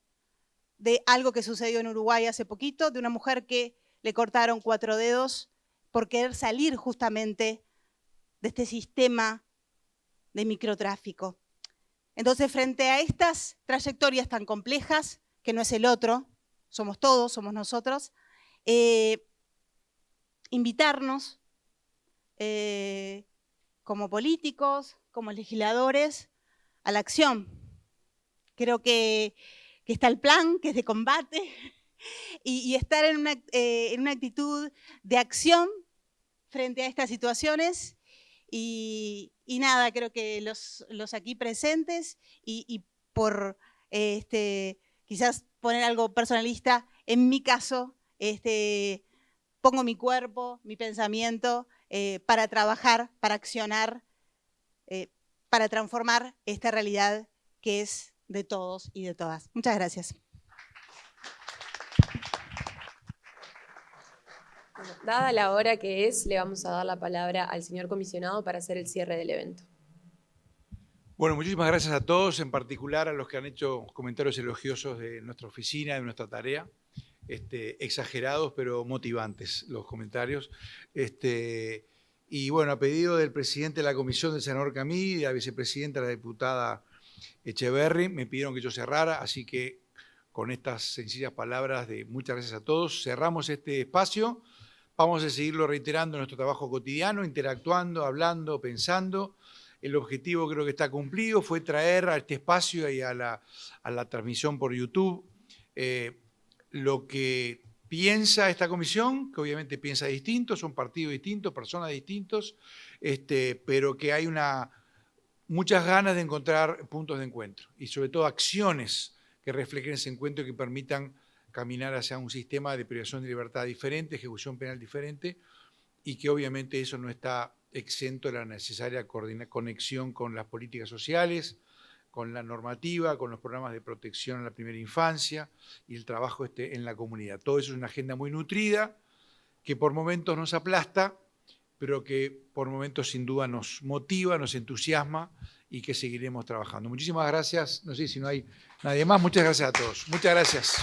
de algo que sucedió en Uruguay hace poquito, de una mujer que le cortaron 4 dedos por querer salir justamente de este sistema de microtráfico. Entonces, frente a estas trayectorias tan complejas, que no es el otro, somos todos, somos nosotros, invitarnos como políticos, como legisladores, a la acción. Creo que está el plan, que es de combate, y estar en una actitud de acción frente a estas situaciones. Y nada, creo que los aquí presentes, y por quizás poner algo personalista, en mi caso, pongo mi cuerpo, mi pensamiento para trabajar, para accionar, para transformar esta realidad que es de todos y de todas. Muchas gracias. Bueno, dada la hora que es, le vamos a dar la palabra al señor comisionado para hacer el cierre del evento. Bueno, muchísimas gracias a todos, en particular a los que han hecho comentarios elogiosos de nuestra oficina, de nuestra tarea. Exagerados, pero motivantes los comentarios. Y bueno, a pedido del presidente de la comisión, del senador Camí, y de la vicepresidenta, la diputada Echeverri, me pidieron que yo cerrara, así que con estas sencillas palabras de muchas gracias a todos, cerramos este espacio. Vamos a seguirlo reiterando en nuestro trabajo cotidiano, interactuando, hablando, pensando. El objetivo creo que está cumplido, fue traer a este espacio y a la transmisión por YouTube lo que piensa esta comisión, que obviamente piensa distinto, son partidos distintos, personas distintos, pero que hay muchas ganas de encontrar puntos de encuentro y sobre todo acciones que reflejen ese encuentro y que permitan caminar hacia un sistema de privación de libertad diferente, ejecución penal diferente, y que obviamente eso no está exento de la necesaria conexión con las políticas sociales, con la normativa, con los programas de protección a la primera infancia y el trabajo en la comunidad. Todo eso es una agenda muy nutrida, que por momentos nos aplasta, pero que por momentos sin duda nos motiva, nos entusiasma y que seguiremos trabajando. Muchísimas gracias. No sé si no hay nadie más. Muchas gracias a todos. Muchas gracias.